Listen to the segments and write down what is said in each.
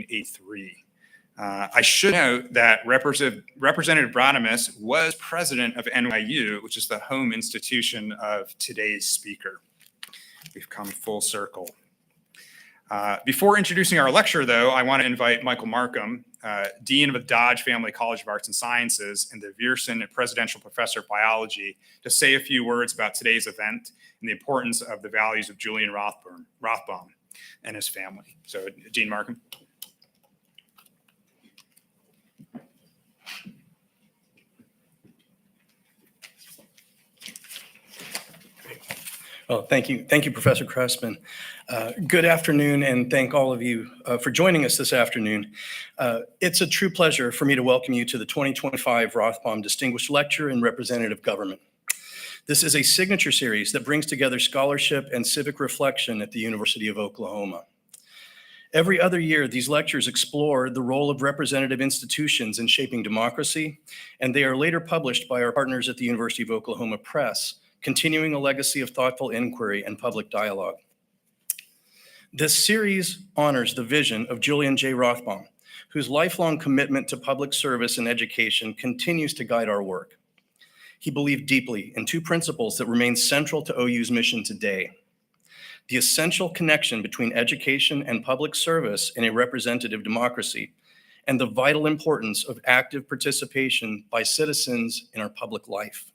1983. I should note that Representative Brodamus was president of NYU, which is the home institution of today's speaker. We've come full circle. Before introducing our lecturer, though, I want to invite Michael Markham, Dean of the Dodge Family College of Arts and Sciences and the Viersen Presidential Professor of Biology, to say a few words about today's event and the importance of the values of Julian Rothbaum and his family. So, Dean Markham. Well, thank you, Professor Crespin. Good afternoon, and thank all of you for joining us this afternoon. It's a true pleasure for me to welcome you to the 2025 Rothbaum Distinguished Lecture in Representative Government. This is a signature series that brings together scholarship and civic reflection at the University of Oklahoma. Every other year, these lectures explore the role of representative institutions in shaping democracy, and they are later published by our partners at the University of Oklahoma Press, continuing a legacy of thoughtful inquiry and public dialogue. This series honors the vision of Julian J. Rothbaum, whose lifelong commitment to public service and education continues to guide our work. He believed deeply in two principles that remain central to OU's mission today: the essential connection between education and public service in a representative democracy, and the vital importance of active participation by citizens in our public life.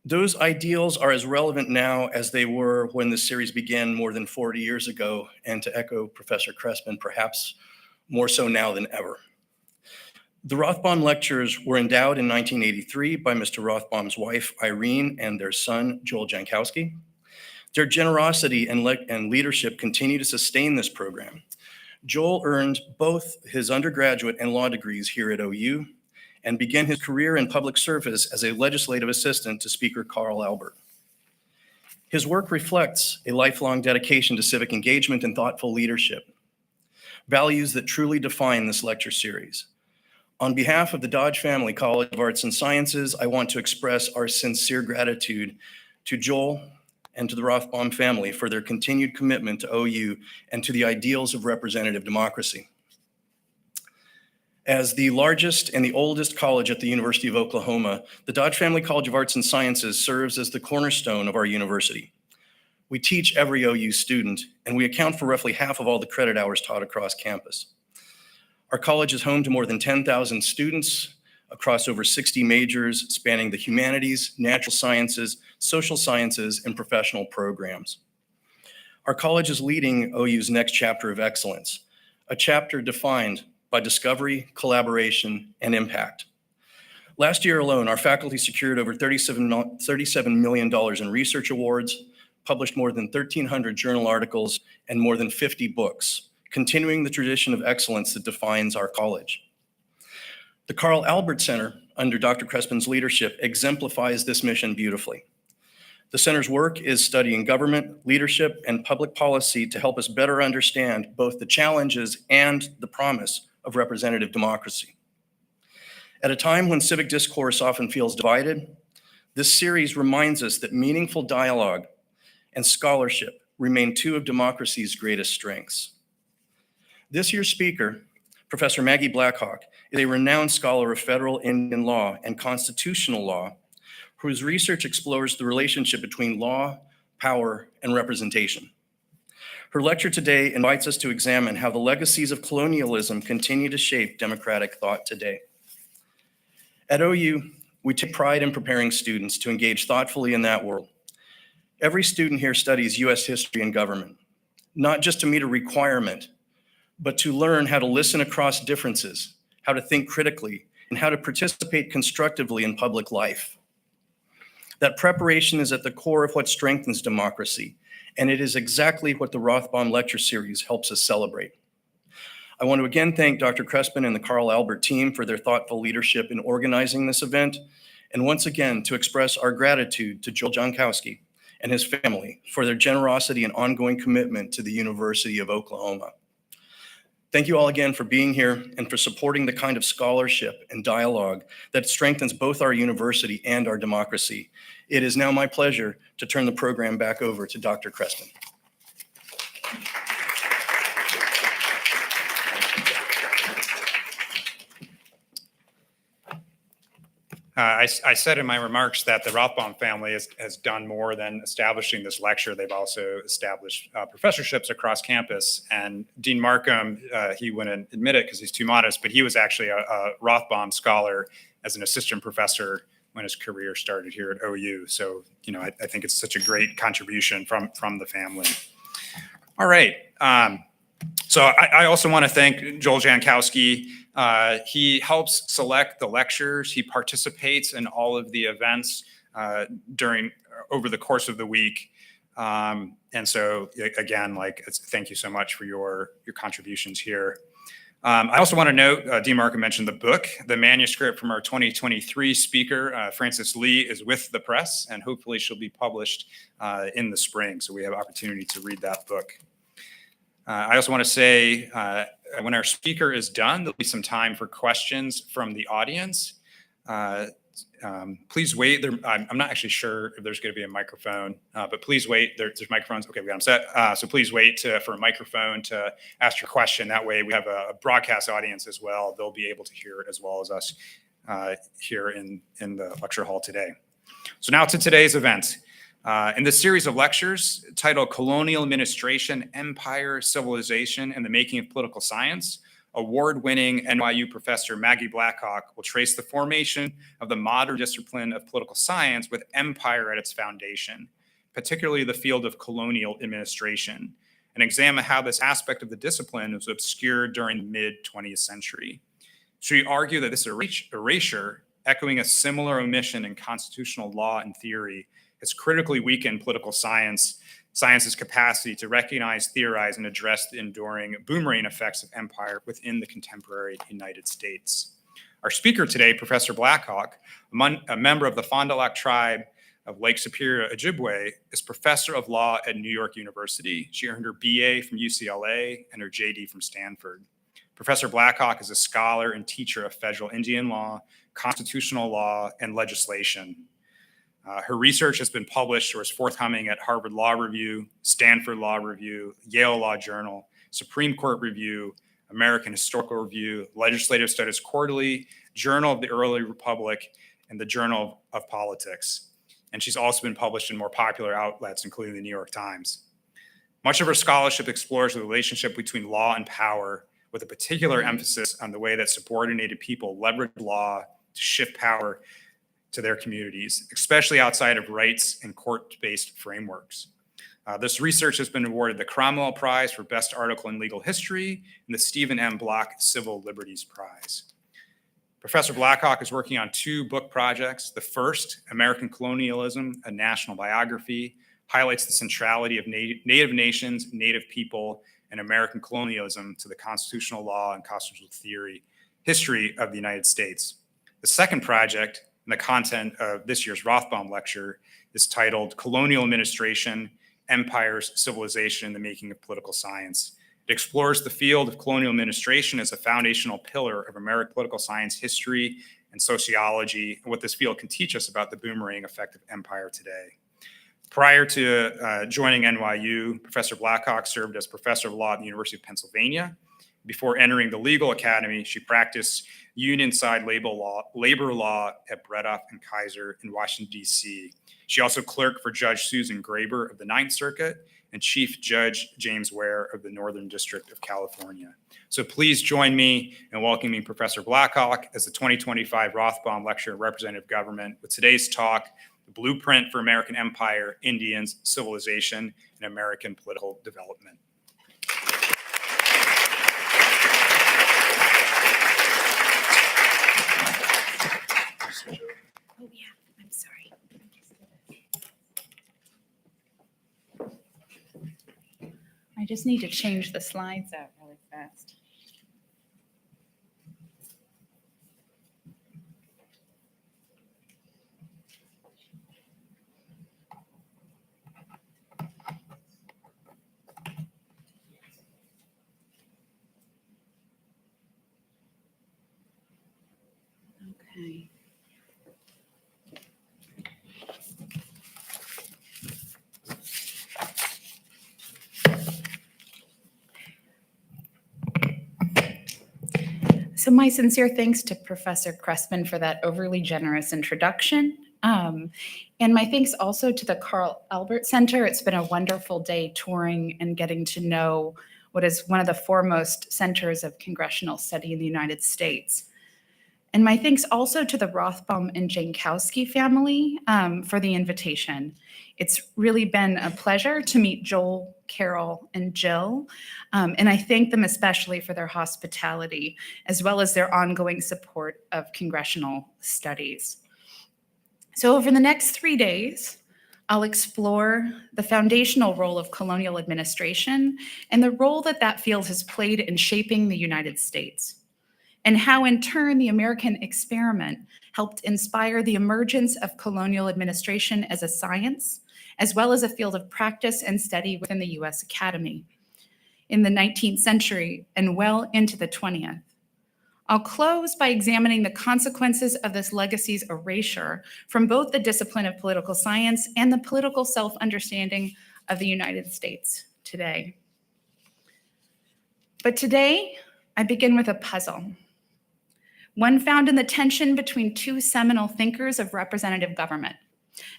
Those ideals are as relevant now as they were when this series began more than 40 years ago, and to echo Professor Crespin, perhaps more so now than ever. The Rothbaum Lectures were endowed in 1983 by Mr. Rothbaum's wife, Irene, and their son, Joel Jankowski. Their generosity and leadership continue to sustain this program. Joel earned both his undergraduate and law degrees here at OU, and began his career in public service as a legislative assistant to Speaker Carl Albert. His work reflects a lifelong dedication to civic engagement and thoughtful leadership, values that truly define this lecture series. On behalf of the Dodge Family College of Arts and Sciences, I want to express our sincere gratitude to Joel and to the Rothbaum family for their continued commitment to OU and to the ideals of representative democracy. As the largest and the oldest college at the University of Oklahoma, the Dodge Family College of Arts and Sciences serves as the cornerstone of our university. We teach every OU student, and we account for roughly half of all the credit hours taught across campus. Our college is home to more than 10,000 students across over 60 majors spanning the humanities, natural sciences, social sciences, and professional programs. Our college is leading OU's next chapter of excellence, a chapter defined by discovery, collaboration, and impact. Last year alone, our faculty secured over $37 million in research awards, published more than 1,300 journal articles, and more than 50 books, continuing the tradition of excellence that defines our college. The Carl Albert Center, under Dr. Crespin's leadership, exemplifies this mission beautifully. The center's work is studying government, leadership, and public policy to help us better understand both the challenges and the promise of representative democracy. At a time when civic discourse often feels divided, this series reminds us that meaningful dialogue and scholarship remain two of democracy's greatest strengths. This year's speaker, Professor Maggie Blackhawk, is a renowned scholar of federal Indian law and constitutional law, whose research explores the relationship between law, power, and representation. Her lecture today invites us to examine how the legacies of colonialism continue to shape democratic thought today. At OU, we take pride in preparing students to engage thoughtfully in that world. Every student here studies US history and government, not just to meet a requirement, but to learn how to listen across differences, how to think critically, and how to participate constructively in public life. That preparation is at the core of what strengthens democracy, and it is exactly what the Rothbaum Lecture Series helps us celebrate. I want to again thank Dr. Crespin and the Carl Albert team for their thoughtful leadership in organizing this event, and once again to express our gratitude to Joel Jankowski and his family for their generosity and ongoing commitment to the University of Oklahoma. Thank you all again for being here and for supporting the kind of scholarship and dialogue that strengthens both our university and our democracy. It is now my pleasure to turn the program back over to Dr. Crespin. I said in my remarks that the Rothbaum family has done more than establishing this lecture. They've also established professorships across campus. And Dean Markham, he wouldn't admit it because he's too modest, but he was actually a Rothbaum scholar as an assistant professor when his career started here at OU. So, I think it's such a great contribution from the family. All right. So I also want to thank Joel Jankowski. He helps select the lectures. He participates in all of the events over the course of the week. And so again, thank you so much for your contributions here. I also want to note, Dean Markham mentioned the book. The manuscript from our 2023 speaker, Frances Lee, is with the press, and hopefully she'll be published in the spring. So we have opportunity to read that book. I also want to say, when our speaker is done, there'll be some time for questions from the audience. Please wait. I'm not actually sure if there's going to be a microphone, but please wait. There's microphones. Okay, we got them set. So please wait for a microphone to ask your question. That way we have a broadcast audience as well. They'll be able to hear it as well as us here in the lecture hall today. So now to today's event. In this series of lectures titled Colonial Administration, Empire, Civilization, and the Making of Political Science, award-winning NYU professor Maggie Blackhawk will trace the formation of the modern discipline of political science with empire at its foundation, particularly the field of colonial administration, and examine how this aspect of the discipline was obscured during the mid-20th century. She argued that this erasure, echoing a similar omission in constitutional law and theory, has critically weakened political science's capacity to recognize, theorize, and address the enduring boomerang effects of empire within the contemporary United States. Our speaker today, Professor Blackhawk, a member of the Fond du Lac tribe of Lake Superior, Ojibwe, is professor of law at New York University. She earned her BA from UCLA and her JD from Stanford. Professor Blackhawk is a scholar and teacher of federal Indian law, constitutional law, and legislation. Her research has been published or is forthcoming at Harvard Law Review, Stanford Law Review, Yale Law Journal, Supreme Court Review, American Historical Review, Legislative Studies Quarterly, Journal of the Early Republic, and the Journal of Politics. And she's also been published in more popular outlets, including the New York Times. Much of her scholarship explores the relationship between law and power, with a particular emphasis on the way that subordinated people leverage law to shift power to their communities, especially outside of rights and court-based frameworks. This research has been awarded the Cromwell Prize for Best Article in Legal History and the Stephen M. Block Civil Liberties Prize. Professor Blackhawk is working on two book projects. The first, American Colonialism, a National Biography, highlights the centrality of Native nations, Native people, and American colonialism to the constitutional law and constitutional theory history of the United States. The second project, and the content of this year's Rothbaum lecture, is titled Colonial Administration, Empires, Civilization, and the Making of Political Science. It explores the field of colonial administration as a foundational pillar of American political science history and sociology, and what this field can teach us about the boomerang effect of empire today. Prior to joining NYU, Professor Blackhawk served as professor of law at the University of Pennsylvania. Before entering the legal academy, she practiced union-side labor law at Bredoff and Kaiser in Washington, D.C. She also clerked for Judge Susan Graber of the Ninth Circuit and Chief Judge James Ware of the Northern District of California. So please join me in welcoming Professor Blackhawk as the 2025 Rothbaum Lecture in Representative Government with today's talk, The Blueprint for American Empire, Indians, Civilization, and American Political Development. Oh, yeah, I'm sorry. I just need to change the slides out really fast. Okay. So my sincere thanks to Professor Crespin for that overly generous introduction. And my thanks also to the Carl Albert Center. It's been a wonderful day touring and getting to know what is one of the foremost centers of congressional study in the United States. And my thanks also to the Rothbaum and Jankowski family for the invitation. It's really been a pleasure to meet Joel, Carol, and Jill. And I thank them especially for their hospitality, as well as their ongoing support of congressional studies. So over the next 3 days, I'll explore the foundational role of colonial administration and the role that that field has played in shaping the United States, and how in turn the American experiment helped inspire the emergence of colonial administration as a science, as well as a field of practice and study within the US Academy in the 19th century and well into the 20th. I'll close by examining the consequences of this legacy's erasure from both the discipline of political science and the political self-understanding of the United States today. But today, I begin with a puzzle, one found in the tension between two seminal thinkers of representative government,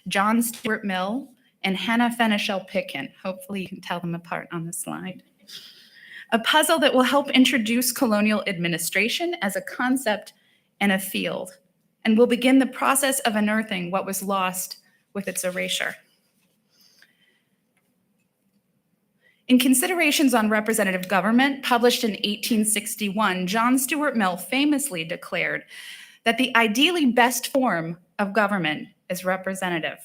John Stuart Mill and Hannah Fenichel Pitkin. Hopefully you can tell them apart on the slide. A puzzle that will help introduce colonial administration as a concept and a field, and will begin the process of unearthing what was lost with its erasure. In Considerations on Representative Government, published in 1861, John Stuart Mill famously declared that the ideally best form of government is representative.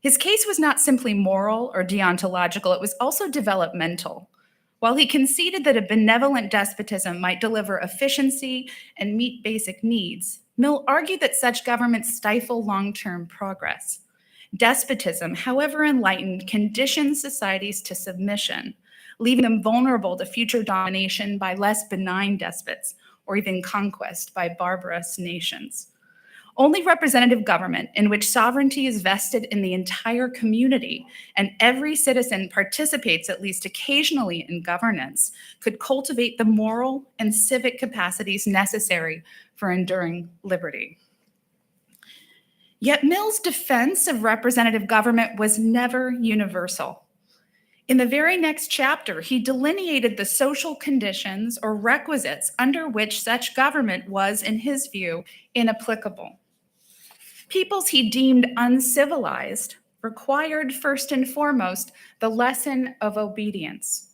His case was not simply moral or deontological, it was also developmental. While he conceded that a benevolent despotism might deliver efficiency and meet basic needs, Mill argued that such governments stifle long-term progress. Despotism, however enlightened, conditions societies to submission, leaving them vulnerable to future domination by less benign despots, or even conquest by barbarous nations. Only representative government, in which sovereignty is vested in the entire community and every citizen participates at least occasionally in governance, could cultivate the moral and civic capacities necessary for enduring liberty. Yet Mill's defense of representative government was never universal. In the very next chapter, he delineated the social conditions or requisites under which such government was, in his view, inapplicable. Peoples he deemed uncivilized required, first and foremost, the lesson of obedience.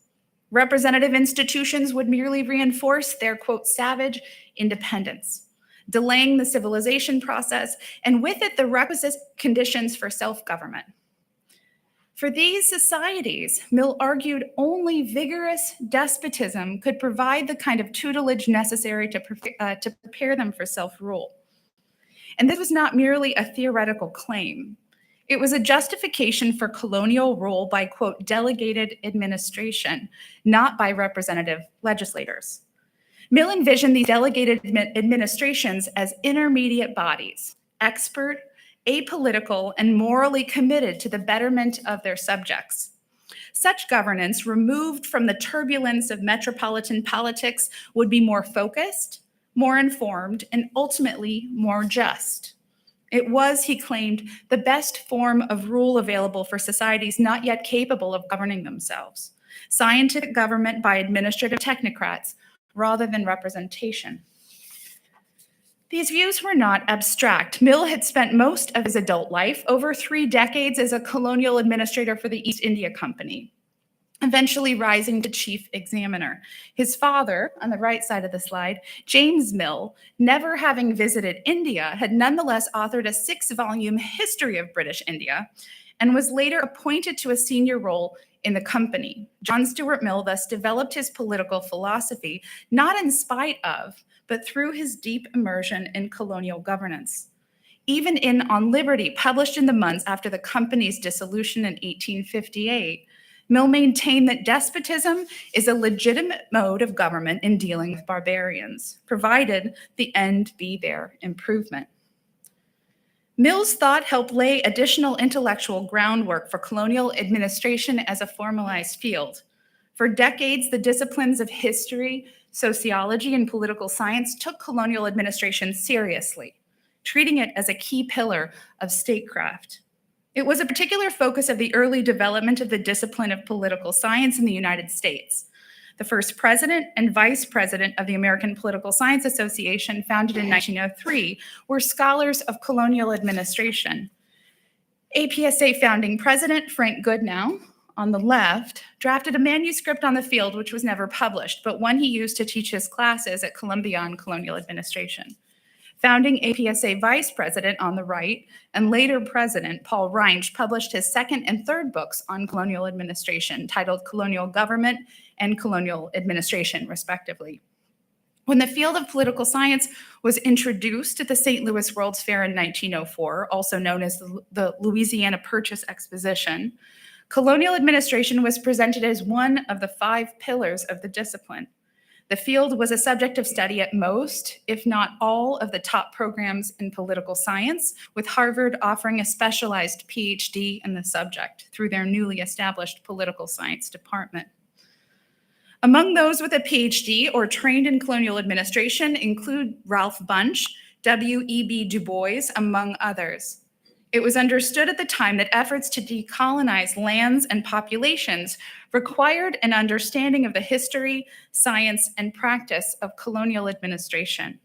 Representative institutions would merely reinforce their, quote, savage independence, delaying the civilization process, and with it the requisite conditions for self-government. For these societies, Mill argued only vigorous despotism could provide the kind of tutelage necessary to prepare them for self-rule. And this was not merely a theoretical claim. It was a justification for colonial rule by, quote, delegated administration, not by representative legislators. Mill envisioned these delegated administrations as intermediate bodies, expert, apolitical, and morally committed to the betterment of their subjects. Such governance, removed from the turbulence of metropolitan politics, would be more focused, more informed, and ultimately more just. It was, he claimed, the best form of rule available for societies not yet capable of governing themselves. Scientific government by administrative technocrats rather than representation. These views were not abstract. Mill had spent most of his adult life, over 3 decades, as a colonial administrator for the East India Company, eventually rising to chief examiner. His father, on the right side of the slide, James Mill, never having visited India, had nonetheless authored a 6-volume history of British India and was later appointed to a senior role in the company. John Stuart Mill thus developed his political philosophy, not in spite of, but through his deep immersion in colonial governance. Even in On Liberty, published in the months after the company's dissolution in 1858, Mill maintained that despotism is a legitimate mode of government in dealing with barbarians, provided the end be their improvement. Mill's thought helped lay additional intellectual groundwork for colonial administration as a formalized field. For decades, the disciplines of history, sociology, and political science took colonial administration seriously, treating it as a key pillar of statecraft. It was a particular focus of the early development of the discipline of political science in the United States. The first president and vice president of the American Political Science Association, founded in 1903, were scholars of colonial administration. APSA founding president Frank Goodnow, on the left, drafted a manuscript on the field which was never published, but one he used to teach his classes at Columbia on colonial administration. Founding APSA vice president on the right and later president Paul Reinsch published his second and third books on colonial administration, titled Colonial Government and Colonial Administration, respectively. When the field of political science was introduced at the St. Louis World's Fair in 1904, also known as the Louisiana Purchase Exposition, colonial administration was presented as one of the 5 pillars of the discipline. The field was a subject of study at most, if not all, of the top programs in political science, with Harvard offering a specialized PhD in the subject through their newly established political science department. Among those with a PhD or trained in colonial administration include Ralph Bunche, W.E.B. Du Bois, among others. It was understood at the time that efforts to decolonize lands and populations required an understanding of the history, science, and practice of colonial administration.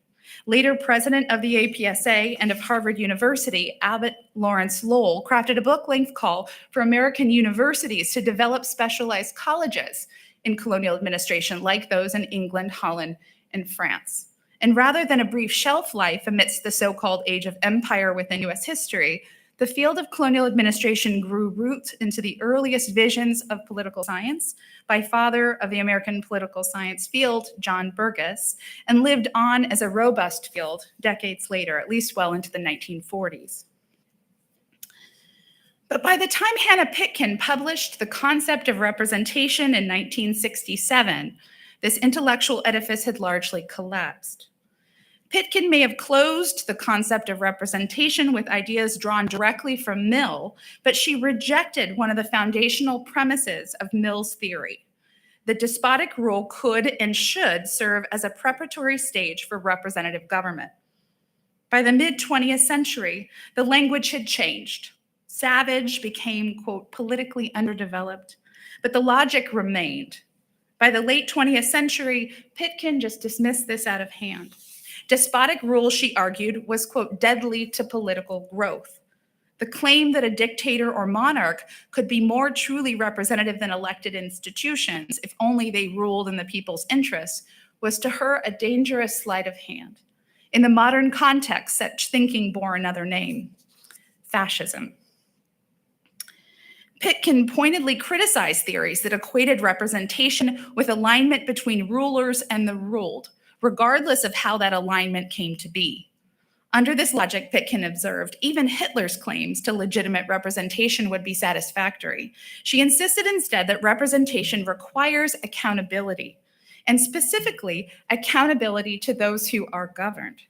Later president of the APSA and of Harvard University, Abbott Lawrence Lowell, crafted a book-length call for American universities to develop specialized colleges in colonial administration like those in England, Holland, and France. And rather than a brief shelf life amidst the so-called age of empire within US history, the field of colonial administration grew roots into the earliest visions of political science by father of the American political science field, John Burgess, and lived on as a robust field decades later, at least well into the 1940s. But by the time Hannah Pitkin published The Concept of Representation in 1967, this intellectual edifice had largely collapsed. Pitkin may have closed the concept of representation with ideas drawn directly from Mill, but she rejected one of the foundational premises of Mill's theory. The despotic rule could and should serve as a preparatory stage for representative government. By the mid-20th century, the language had changed. Savage became, quote, politically underdeveloped, but the logic remained. By the late 20th century, Pitkin just dismissed this out of hand. Despotic rule, she argued, was, quote, deadly to political growth. The claim that a dictator or monarch could be more truly representative than elected institutions if only they ruled in the people's interests was to her a dangerous sleight of hand. In the modern context, such thinking bore another name: fascism. Pitkin pointedly criticized theories that equated representation with alignment between rulers and the ruled, regardless of how that alignment came to be. Under this logic, Pitkin observed, even Hitler's claims to legitimate representation would be satisfactory. She insisted instead that representation requires accountability, and specifically accountability to those who are governed.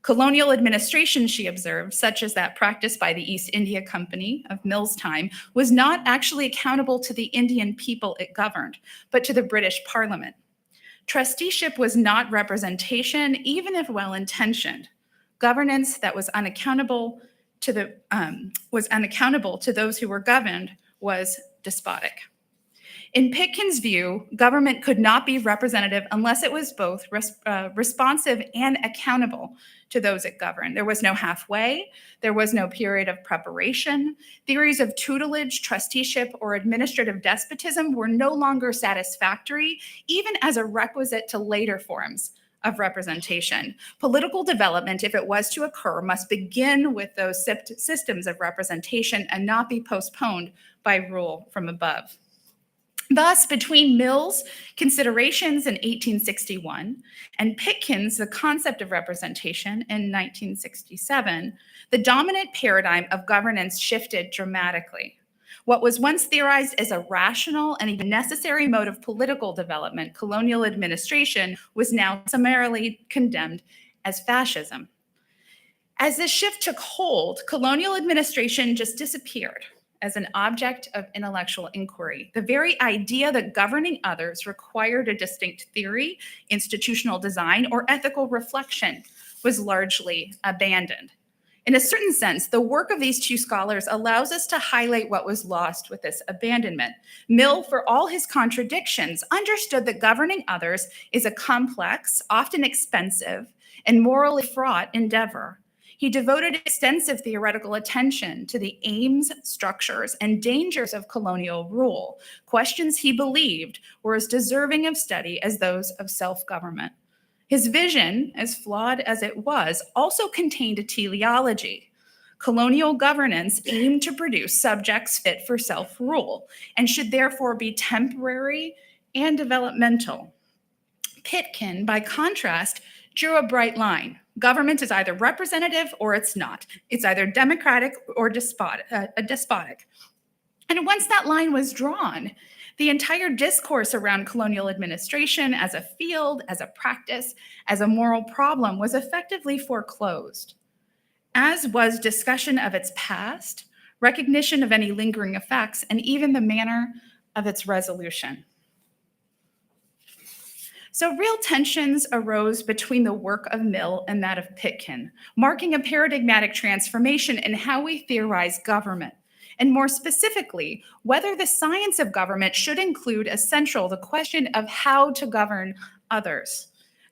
Colonial administration, she observed, such as that practiced by the East India Company of Mill's time, was not actually accountable to the Indian people it governed, but to the British Parliament. Trusteeship was not representation, even if well-intentioned. Governance that was unaccountable to those who were governed was despotic. In Pitkin's view, government could not be representative unless it was both responsive and accountable to those it governed. There was no halfway, there was no period of preparation. Theories of tutelage, trusteeship, or administrative despotism were no longer satisfactory, even as a requisite to later forms of representation. Political development, if it was to occur, must begin with those systems of representation and not be postponed by rule from above. Thus, between Mill's considerations in 1861 and Pitkin's The Concept of Representation in 1967, the dominant paradigm of governance shifted dramatically. What was once theorized as a rational and even necessary mode of political development, colonial administration, was now summarily condemned as fascism. As this shift took hold, colonial administration just disappeared, as an object of intellectual inquiry. The very idea that governing others required a distinct theory, institutional design, or ethical reflection was largely abandoned. In a certain sense, the work of these two scholars allows us to highlight what was lost with this abandonment. Mill, for all his contradictions, understood that governing others is a complex, often expensive, and morally fraught endeavor. He devoted extensive theoretical attention to the aims, structures, and dangers of colonial rule, questions he believed were as deserving of study as those of self-government. His vision, as flawed as it was, also contained a teleology. Colonial governance aimed to produce subjects fit for self-rule and should therefore be temporary and developmental. Pitkin, by contrast, drew a bright line. Government is either representative or it's not. It's either democratic or despotic. And once that line was drawn, the entire discourse around colonial administration as a field, as a practice, as a moral problem was effectively foreclosed, as was discussion of its past, recognition of any lingering effects, and even the manner of its resolution. So real tensions arose between the work of Mill and that of Pitkin, marking a paradigmatic transformation in how we theorize government, and more specifically, whether the science of government should include as central the question of how to govern others.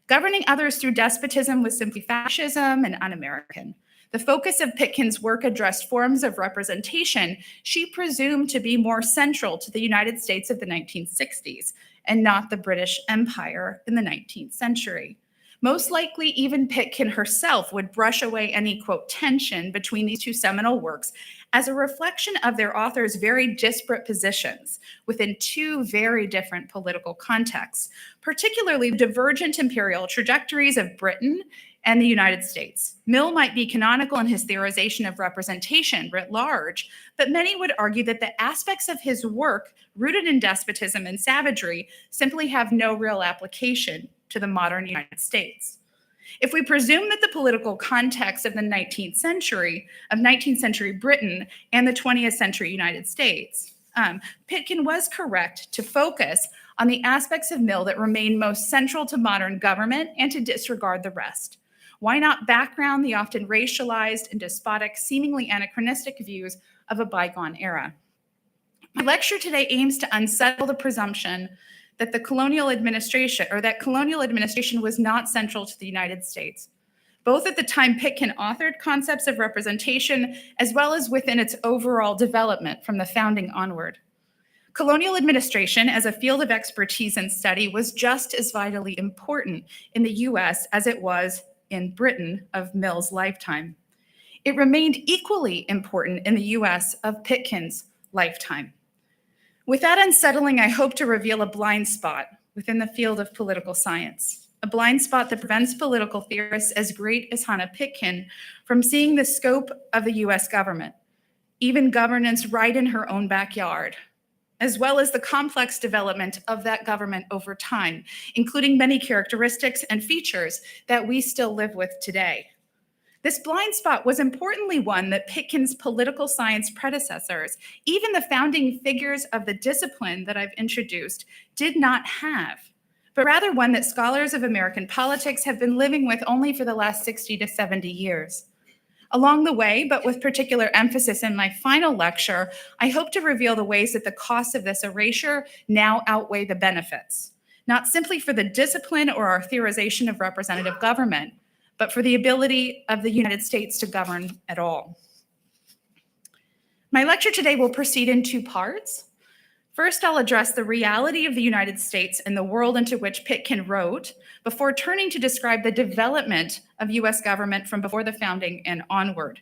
Governing others through despotism was simply fascism and un-American. The focus of Pitkin's work addressed forms of representation she presumed to be more central to the United States of the 1960s, and not the British Empire in the 19th century. Most likely, even Pitkin herself would brush away any, quote, tension between these two seminal works as a reflection of their authors' very disparate positions within two very different political contexts, particularly divergent imperial trajectories of Britain and the United States. Mill might be canonical in his theorization of representation writ large, but many would argue that the aspects of his work rooted in despotism and savagery simply have no real application to the modern United States. If we presume that the political context of the 19th century Britain and the 20th century United States, Pitkin was correct to focus on the aspects of Mill that remain most central to modern government and to disregard the rest. Why not background the often racialized and despotic, seemingly anachronistic views of a bygone era? My lecture today aims to unsettle the presumption that colonial administration was not central to the United States, both at the time Pitkin authored concepts of representation, as well as within its overall development from the founding onward. Colonial administration as a field of expertise and study was just as vitally important in the US as it was in Britain of Mill's lifetime. It remained equally important in the US of Pitkin's lifetime. With that unsettling, I hope to reveal a blind spot within the field of political science, a blind spot that prevents political theorists as great as Hannah Pitkin from seeing the scope of the US government, even governance right in her own backyard, as well as the complex development of that government over time, including many characteristics and features that we still live with today. This blind spot was importantly one that Pitkin's political science predecessors, even the founding figures of the discipline that I've introduced, did not have, but rather one that scholars of American politics have been living with only for the last 60 to 70 years. Along the way, but with particular emphasis in my final lecture, I hope to reveal the ways that the costs of this erasure now outweigh the benefits, not simply for the discipline or our theorization of representative government, but for the ability of the United States to govern at all. My lecture today will proceed in two parts. First, I'll address the reality of the United States and the world into which Pitkin wrote, before turning to describe the development of US government from before the founding and onward,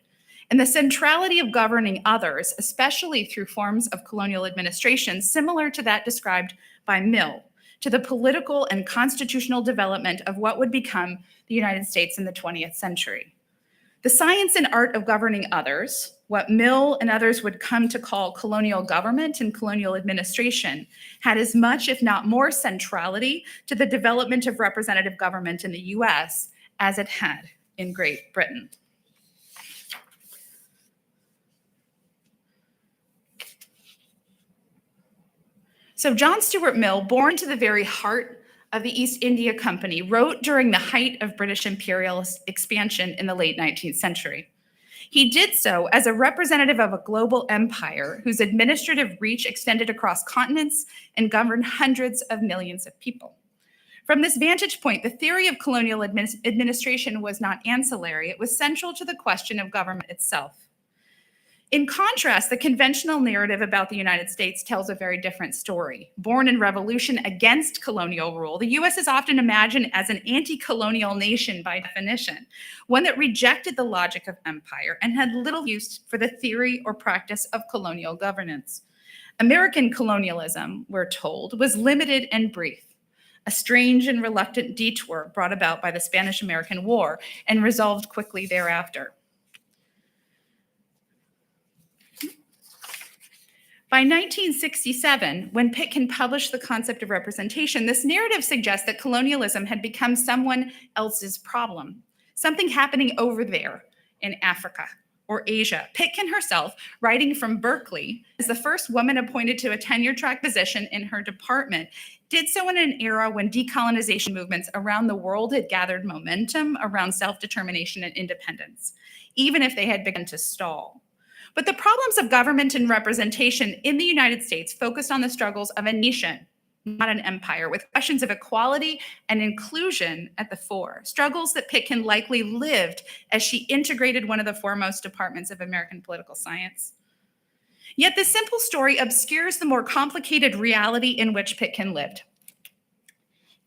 and the centrality of governing others, especially through forms of colonial administration similar to that described by Mill, to the political and constitutional development of what would become the United States in the 20th century. The science and art of governing others, what Mill and others would come to call colonial government and colonial administration, had as much, if not more, centrality to the development of representative government in the US as it had in Great Britain. So John Stuart Mill, born to the very heart of the East India Company, wrote during the height of British imperialist expansion in the late 19th century. He did so as a representative of a global empire whose administrative reach extended across continents and governed hundreds of millions of people. From this vantage point, the theory of colonial administration was not ancillary, it was central to the question of government itself. In contrast, the conventional narrative about the United States tells a very different story. Born in revolution against colonial rule, the US is often imagined as an anti-colonial nation by definition, one that rejected the logic of empire and had little use for the theory or practice of colonial governance. American colonialism, we're told, was limited and brief, a strange and reluctant detour brought about by the Spanish-American War and resolved quickly thereafter. By 1967, when Pitkin published The Concept of Representation, this narrative suggests that colonialism had become someone else's problem, something happening over there in Africa or Asia. Pitkin herself, writing from Berkeley, as the first woman appointed to a tenure-track position in her department, did so in an era when decolonization movements around the world had gathered momentum around self-determination and independence, even if they had begun to stall. But the problems of government and representation in the United States focused on the struggles of a nation, not an empire, with questions of equality and inclusion at the fore, struggles that Pitkin likely lived as she integrated one of the foremost departments of American political science. Yet this simple story obscures the more complicated reality in which Pitkin lived.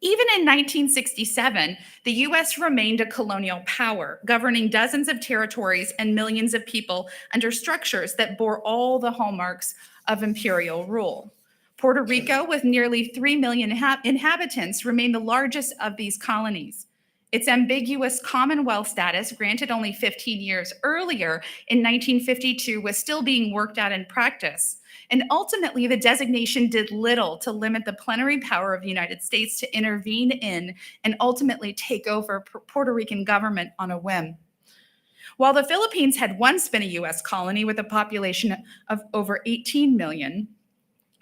Even in 1967, the US remained a colonial power, governing dozens of territories and millions of people under structures that bore all the hallmarks of imperial rule. Puerto Rico, with nearly 3 million inhabitants, remained the largest of these colonies. Its ambiguous Commonwealth status, granted only 15 years earlier in 1952, was still being worked out in practice. And ultimately, the designation did little to limit the plenary power of the United States to intervene in and ultimately take over Puerto Rican government on a whim. While the Philippines had once been a US colony with a population of over 18 million,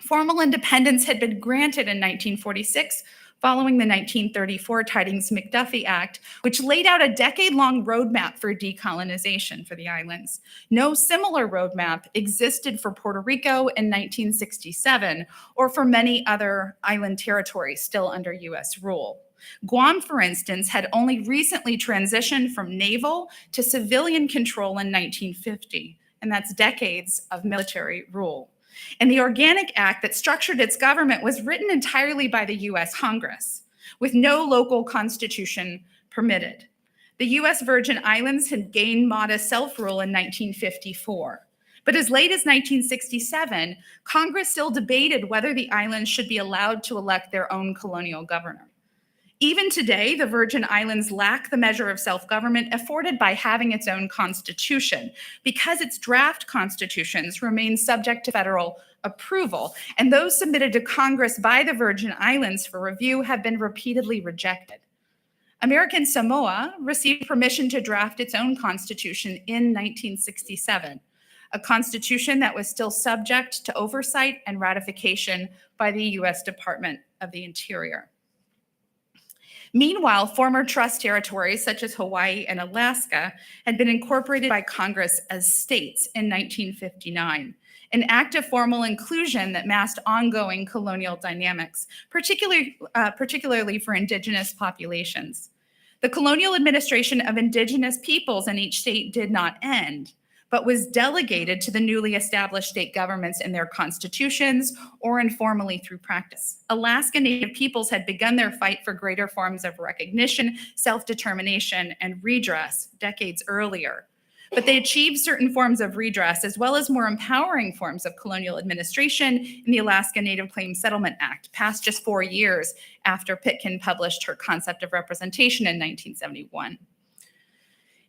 formal independence had been granted in 1946 following the 1934 Tidings-McDuffie Act, which laid out a decade-long roadmap for decolonization for the islands. No similar roadmap existed for Puerto Rico in 1967 or for many other island territories still under US rule. Guam, for instance, had only recently transitioned from naval to civilian control in 1950, and that's decades of military rule. And the Organic Act that structured its government was written entirely by the US Congress, with no local constitution permitted. The US Virgin Islands had gained modest self-rule in 1954. But as late as 1967, Congress still debated whether the islands should be allowed to elect their own colonial governor. Even today, the Virgin Islands lack the measure of self-government afforded by having its own constitution, because its draft constitutions remain subject to federal approval, and those submitted to Congress by the Virgin Islands for review have been repeatedly rejected. American Samoa received permission to draft its own constitution in 1967, a constitution that was still subject to oversight and ratification by the US Department of the Interior. Meanwhile, former trust territories such as Hawaii and Alaska had been incorporated by Congress as states in 1959, an act of formal inclusion that masked ongoing colonial dynamics, particularly for indigenous populations. The colonial administration of indigenous peoples in each state did not end, but was delegated to the newly established state governments in their constitutions or informally through practice. Alaska Native peoples had begun their fight for greater forms of recognition, self-determination, and redress decades earlier. But they achieved certain forms of redress as well as more empowering forms of colonial administration in the Alaska Native Claims Settlement Act, passed just 4 years after Pitkin published her Concept of Representation in 1971.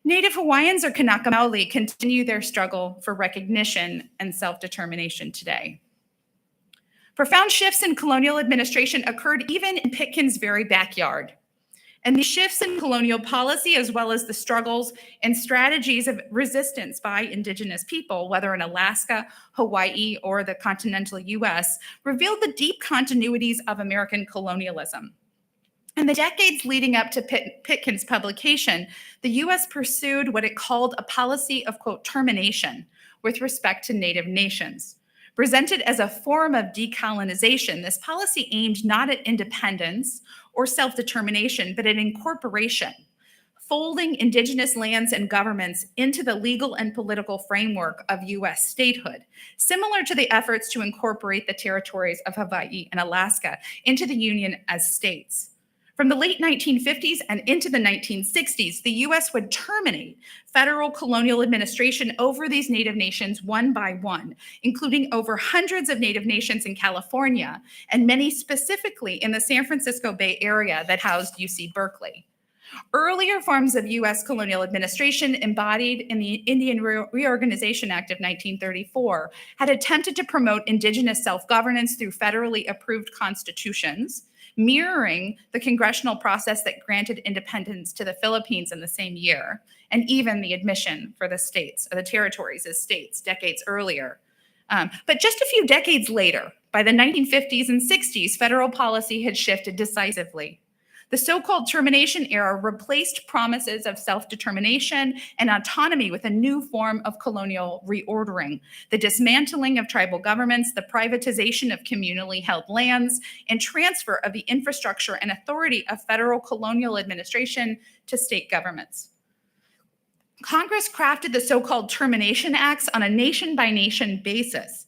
Native Hawaiians, or Kanaka Maoli, continue their struggle for recognition and self-determination today. Profound shifts in colonial administration occurred even in Pitkin's very backyard. And the shifts in colonial policy, as well as the struggles and strategies of resistance by Indigenous people, whether in Alaska, Hawaii, or the continental US, revealed the deep continuities of American colonialism. In the decades leading up to Pitkin's publication, the US pursued what it called a policy of, quote, termination with respect to Native nations. Presented as a form of decolonization, this policy aimed not at independence or self-determination, but at incorporation, folding Indigenous lands and governments into the legal and political framework of US statehood, similar to the efforts to incorporate the territories of Hawaii and Alaska into the Union as states. From the late 1950s and into the 1960s, the US would terminate federal colonial administration over these Native nations one by one, including over hundreds of Native nations in California, and many specifically in the San Francisco Bay Area that housed UC Berkeley. Earlier forms of US colonial administration, embodied in the Indian Reorganization Act of 1934, had attempted to promote Indigenous self-governance through federally approved constitutions, mirroring the congressional process that granted independence to the Philippines in the same year, and even the admission for the states, or the territories as states, decades earlier. But just a few decades later, by the 1950s and 60s, federal policy had shifted decisively. The so-called termination era replaced promises of self-determination and autonomy with a new form of colonial reordering, the dismantling of tribal governments, the privatization of communally held lands, and transfer of the infrastructure and authority of federal colonial administration to state governments. Congress crafted the so-called termination acts on a nation-by-nation basis.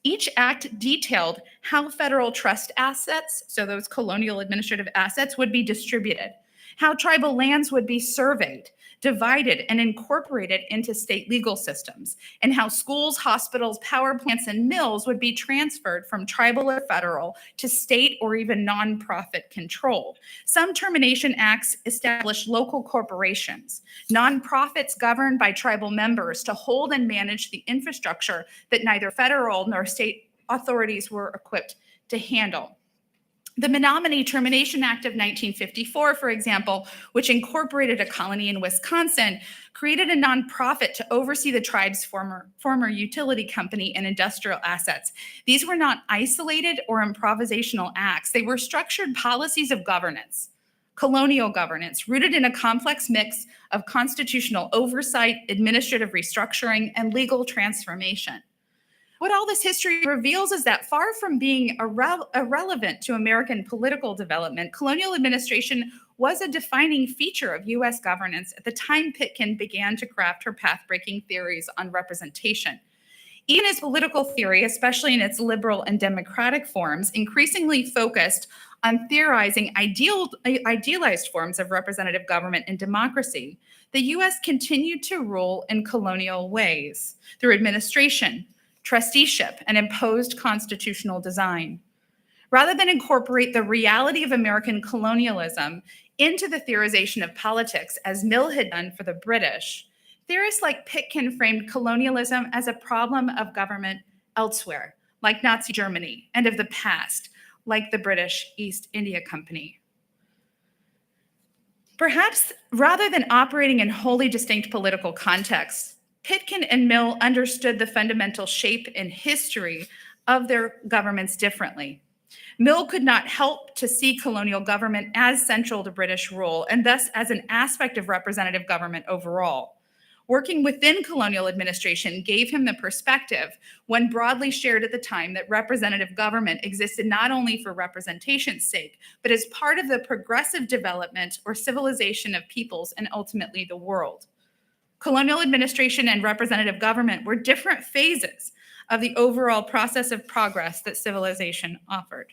Each act detailed how federal trust assets, so those colonial administrative assets, would be distributed, how tribal lands would be surveyed, divided, and incorporated into state legal systems, and how schools, hospitals, power plants, and mills would be transferred from tribal or federal to state or even nonprofit control. Some termination acts established local corporations, nonprofits governed by tribal members to hold and manage the infrastructure that neither federal nor state authorities were equipped to handle. The Menominee Termination Act of 1954, for example, which incorporated a colony in Wisconsin, created a nonprofit to oversee the tribe's former utility company and industrial assets. These were not isolated or improvisational acts. They were structured policies of governance, colonial governance, rooted in a complex mix of constitutional oversight, administrative restructuring, and legal transformation. What all this history reveals is that far from being irrelevant to American political development, colonial administration was a defining feature of US governance at the time Pitkin began to craft her path-breaking theories on representation. Even as political theory, especially in its liberal and democratic forms, increasingly focused on theorizing idealized forms of representative government and democracy, the US continued to rule in colonial ways through administration, trusteeship, and imposed constitutional design. Rather than incorporate the reality of American colonialism into the theorization of politics, as Mill had done for the British, theorists like Pitkin framed colonialism as a problem of government elsewhere, like Nazi Germany, and of the past, like the British East India Company. Perhaps rather than operating in wholly distinct political contexts, Pitkin and Mill understood the fundamental shape and history of their governments differently. Mill could not help to see colonial government as central to British rule, and thus as an aspect of representative government overall. Working within colonial administration gave him the perspective, one broadly shared at the time, that representative government existed not only for representation's sake, but as part of the progressive development or civilization of peoples and ultimately the world. Colonial administration and representative government were different phases of the overall process of progress that civilization offered.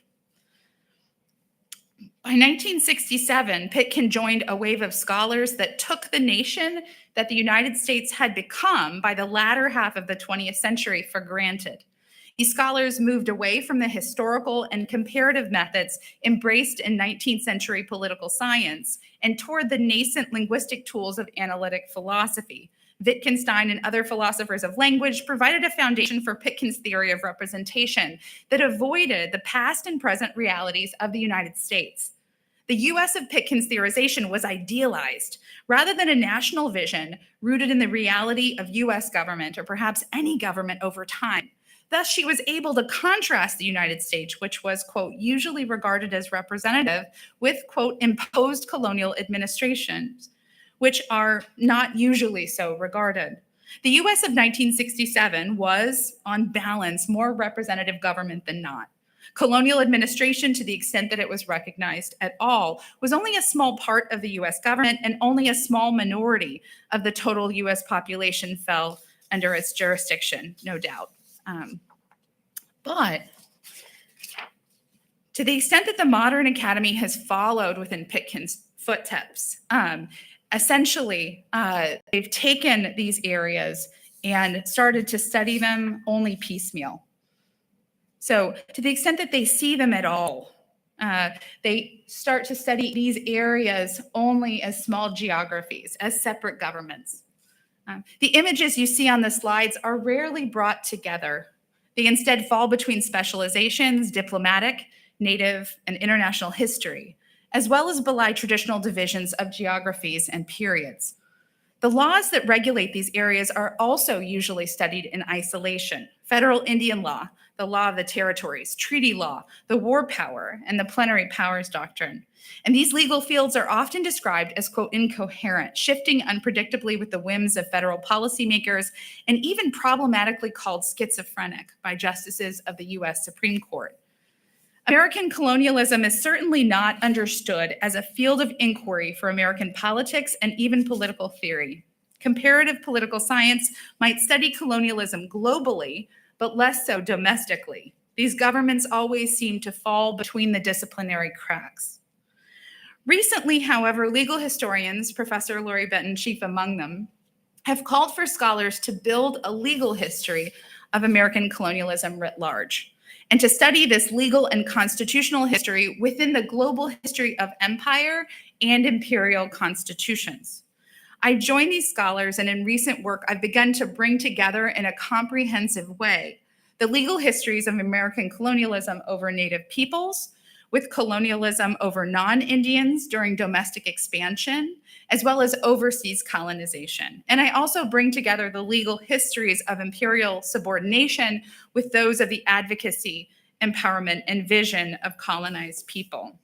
By 1967, Pitkin joined a wave of scholars that took the nation that the United States had become by the latter half of the 20th century for granted. These scholars moved away from the historical and comparative methods embraced in 19th century political science and toward the nascent linguistic tools of analytic philosophy. Wittgenstein and other philosophers of language provided a foundation for Pitkin's theory of representation that avoided the past and present realities of the United States. The US of Pitkin's theorization was idealized rather than a national vision rooted in the reality of US government or perhaps any government over time. Thus, she was able to contrast the United States, which was, quote, usually regarded as representative, with, quote, imposed colonial administrations, which are not usually so regarded. The US of 1967 was, on balance, more representative government than not. Colonial administration, to the extent that it was recognized at all, was only a small part of the US government, and only a small minority of the total US population fell under its jurisdiction, no doubt. But to the extent that the modern academy has followed within Pitkin's footsteps, essentially, they've taken these areas and started to study them only piecemeal. So to the extent that they see them at all, they start to study these areas only as small geographies, as separate governments. The images you see on the slides are rarely brought together. They instead fall between specializations, diplomatic, native, and international history, as well as belie traditional divisions of geographies and periods. The laws that regulate these areas are also usually studied in isolation. Federal Indian law, the law of the territories, treaty law, the war power, and the plenary powers doctrine. And these legal fields are often described as, quote, incoherent, shifting unpredictably with the whims of federal policymakers, and even problematically called schizophrenic by justices of the US Supreme Court. American colonialism is certainly not understood as a field of inquiry for American politics and even political theory. Comparative political science might study colonialism globally, but less so domestically. These governments always seem to fall between the disciplinary cracks. Recently, however, legal historians, Professor Laurie Benton chief among them, have called for scholars to build a legal history of American colonialism writ large, and to study this legal and constitutional history within the global history of empire and imperial constitutions. I join these scholars, and in recent work, I've begun to bring together in a comprehensive way the legal histories of American colonialism over Native peoples, with colonialism over non-Indians during domestic expansion, as well as overseas colonization. And I also bring together the legal histories of imperial subordination with those of the advocacy, empowerment, and vision of colonized people.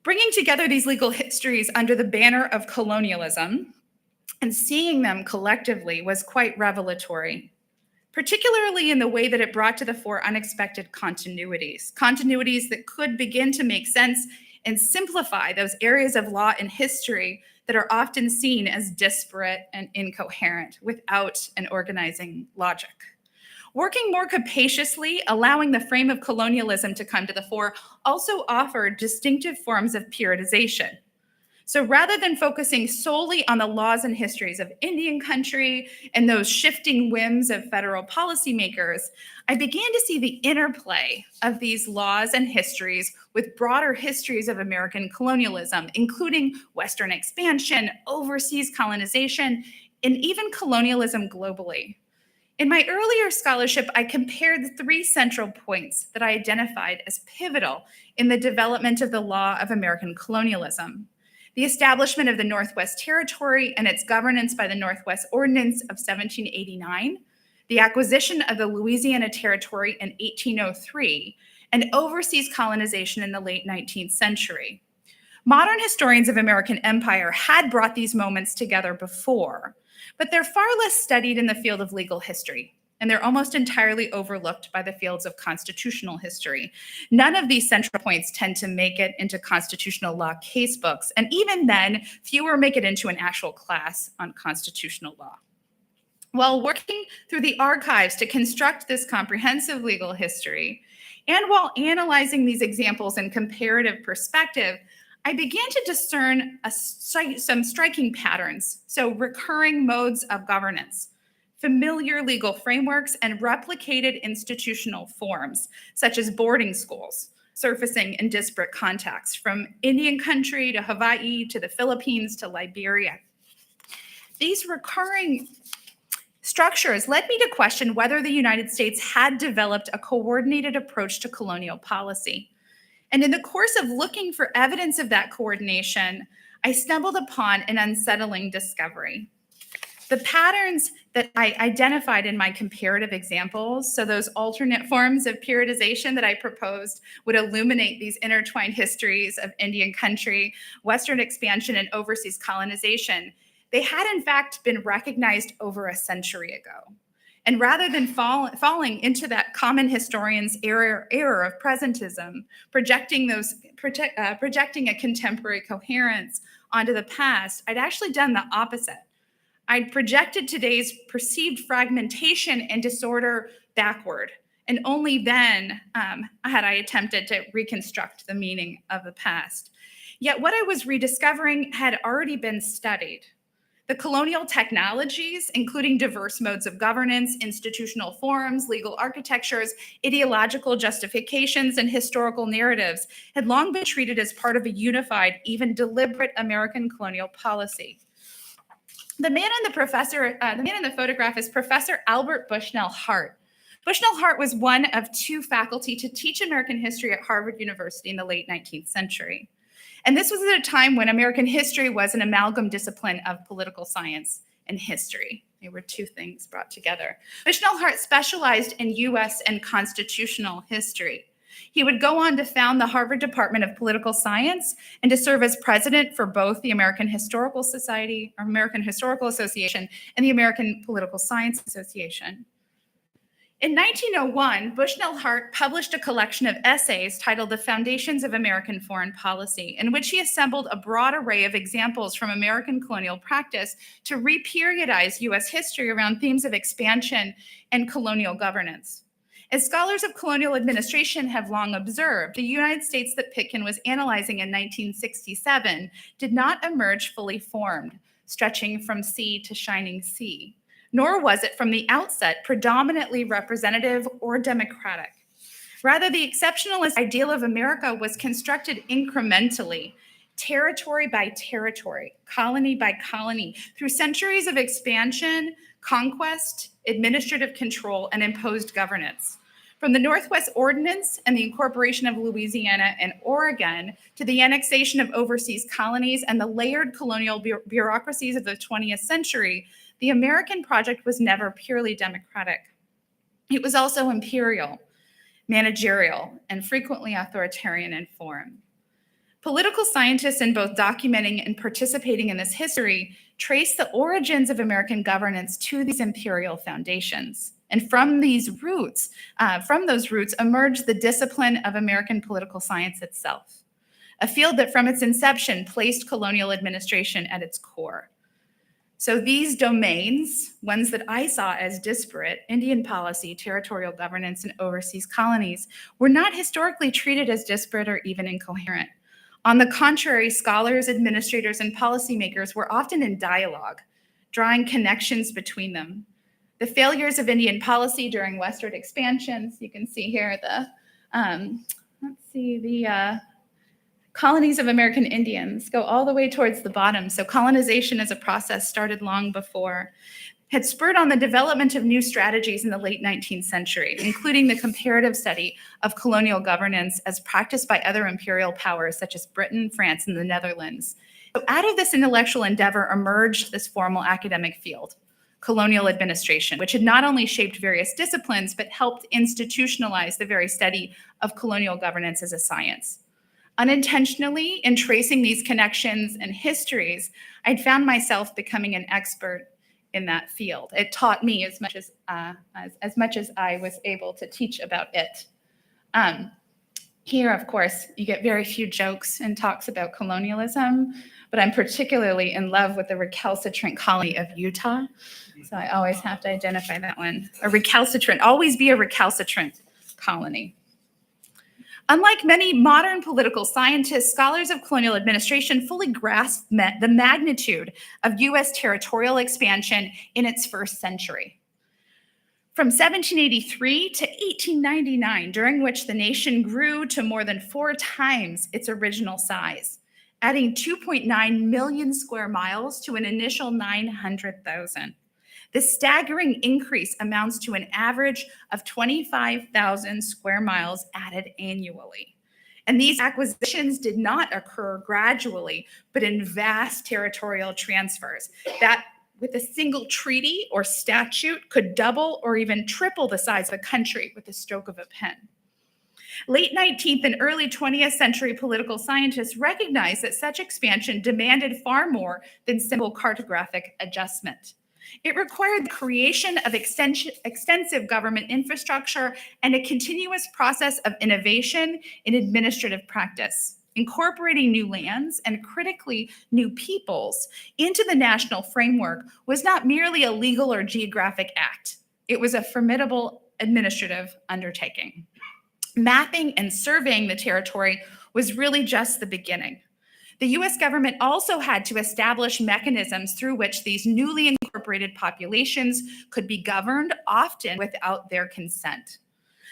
Bringing together these legal histories under the banner of colonialism and seeing them collectively was quite revelatory, particularly in the way that it brought to the fore unexpected continuities that could begin to make sense and simplify those areas of law and history that are often seen as disparate and incoherent without an organizing logic. Working more capaciously, allowing the frame of colonialism to come to the fore, also offered distinctive forms of periodization. So rather than focusing solely on the laws and histories of Indian country and those shifting whims of federal policymakers, I began to see the interplay of these laws and histories with broader histories of American colonialism, including Western expansion, overseas colonization, and even colonialism globally. In my earlier scholarship, I compared 3 central points that I identified as pivotal in the development of the law of American colonialism: the establishment of the Northwest Territory and its governance by the Northwest Ordinance of 1789, the acquisition of the Louisiana Territory in 1803, and overseas colonization in the late 19th century. Modern historians of American empire had brought these moments together before, but they're far less studied in the field of legal history, and they're almost entirely overlooked by the fields of constitutional history. None of these central points tend to make it into constitutional law casebooks, and even then, fewer make it into an actual class on constitutional law. While working through the archives to construct this comprehensive legal history, and while analyzing these examples in comparative perspective, I began to discern some striking patterns, so recurring modes of governance, familiar legal frameworks, and replicated institutional forms, such as boarding schools, surfacing in disparate contexts, from Indian country to Hawaii to the Philippines to Liberia. These recurring structures led me to question whether the United States had developed a coordinated approach to colonial policy. And in the course of looking for evidence of that coordination, I stumbled upon an unsettling discovery. The patterns that I identified in my comparative examples, so those alternate forms of periodization that I proposed, would illuminate these intertwined histories of Indian country, Western expansion, and overseas colonization. They had in fact been recognized over a century ago. And rather than falling into that common historian's error of presentism, projecting a contemporary coherence onto the past, I'd actually done the opposite. I'd projected today's perceived fragmentation and disorder backward, and only then had I attempted to reconstruct the meaning of the past. Yet what I was rediscovering had already been studied. The colonial technologies, including diverse modes of governance, institutional forms, legal architectures, ideological justifications, and historical narratives, had long been treated as part of a unified, even deliberate American colonial policy. The man in the photograph is Professor Albert Bushnell Hart. Bushnell Hart was one of two faculty to teach American history at Harvard University in the late 19th century. And this was at a time when American history was an amalgam discipline of political science and history. They were two things brought together. Bushnell Hart specialized in US and constitutional history. He would go on to found the Harvard Department of Political Science and to serve as president for both the American Historical Society, or American Historical Association, and the American Political Science Association. In 1901, Bushnell Hart published a collection of essays titled The Foundations of American Foreign Policy, in which he assembled a broad array of examples from American colonial practice to reperiodize US history around themes of expansion and colonial governance. As scholars of colonial administration have long observed, the United States that Pitkin was analyzing in 1967 did not emerge fully formed, stretching from sea to shining sea, nor was it from the outset predominantly representative or democratic. Rather, the exceptionalist ideal of America was constructed incrementally, territory by territory, colony by colony, through centuries of expansion, conquest, administrative control, and imposed governance. From the Northwest Ordinance and the incorporation of Louisiana and Oregon to the annexation of overseas colonies and the layered colonial bureaucracies of the 20th century, the American project was never purely democratic. It was also imperial, managerial, and frequently authoritarian in form. Political scientists, in both documenting and participating in this history, trace the origins of American governance to these imperial foundations. And from those roots emerged the discipline of American political science itself, a field that from its inception placed colonial administration at its core. So these domains, ones that I saw as disparate, Indian policy, territorial governance, and overseas colonies, were not historically treated as disparate or even incoherent. On the contrary, scholars, administrators, and policymakers were often in dialogue, drawing connections between them. The failures of Indian policy during westward expansions, you can see here the colonies of American Indians go all the way towards the bottom. So colonization as a process started long before, had spurred on the development of new strategies in the late 19th century, including the comparative study of colonial governance as practiced by other imperial powers such as Britain, France, and the Netherlands. So out of this intellectual endeavor emerged this formal academic field, colonial administration, which had not only shaped various disciplines, but helped institutionalize the very study of colonial governance as a science. Unintentionally, in tracing these connections and histories, I'd found myself becoming an expert in that field. It taught me as much as I was able to teach about it. Here, of course, you get very few jokes and talks about colonialism, but I'm particularly in love with the recalcitrant colony of Utah. So I always have to identify that one. A recalcitrant, always be a recalcitrant colony. Unlike many modern political scientists, scholars of colonial administration fully grasped the magnitude of US territorial expansion in its first century. From 1783 to 1899, during which the nation grew to more than 4 times its original size, adding 2.9 million square miles to an initial 900,000. This staggering increase amounts to an average of 25,000 square miles added annually. And these acquisitions did not occur gradually, but in vast territorial transfers that with a single treaty or statute could double or even triple the size of a country with the stroke of a pen. Late 19th and early 20th century political scientists recognized that such expansion demanded far more than simple cartographic adjustment. It required the creation of extensive government infrastructure and a continuous process of innovation in administrative practice. Incorporating new lands and critically new peoples into the national framework was not merely a legal or geographic act. It was a formidable administrative undertaking. Mapping and surveying the territory was really just the beginning. The US government also had to establish mechanisms through which these newly incorporated populations could be governed, often without their consent.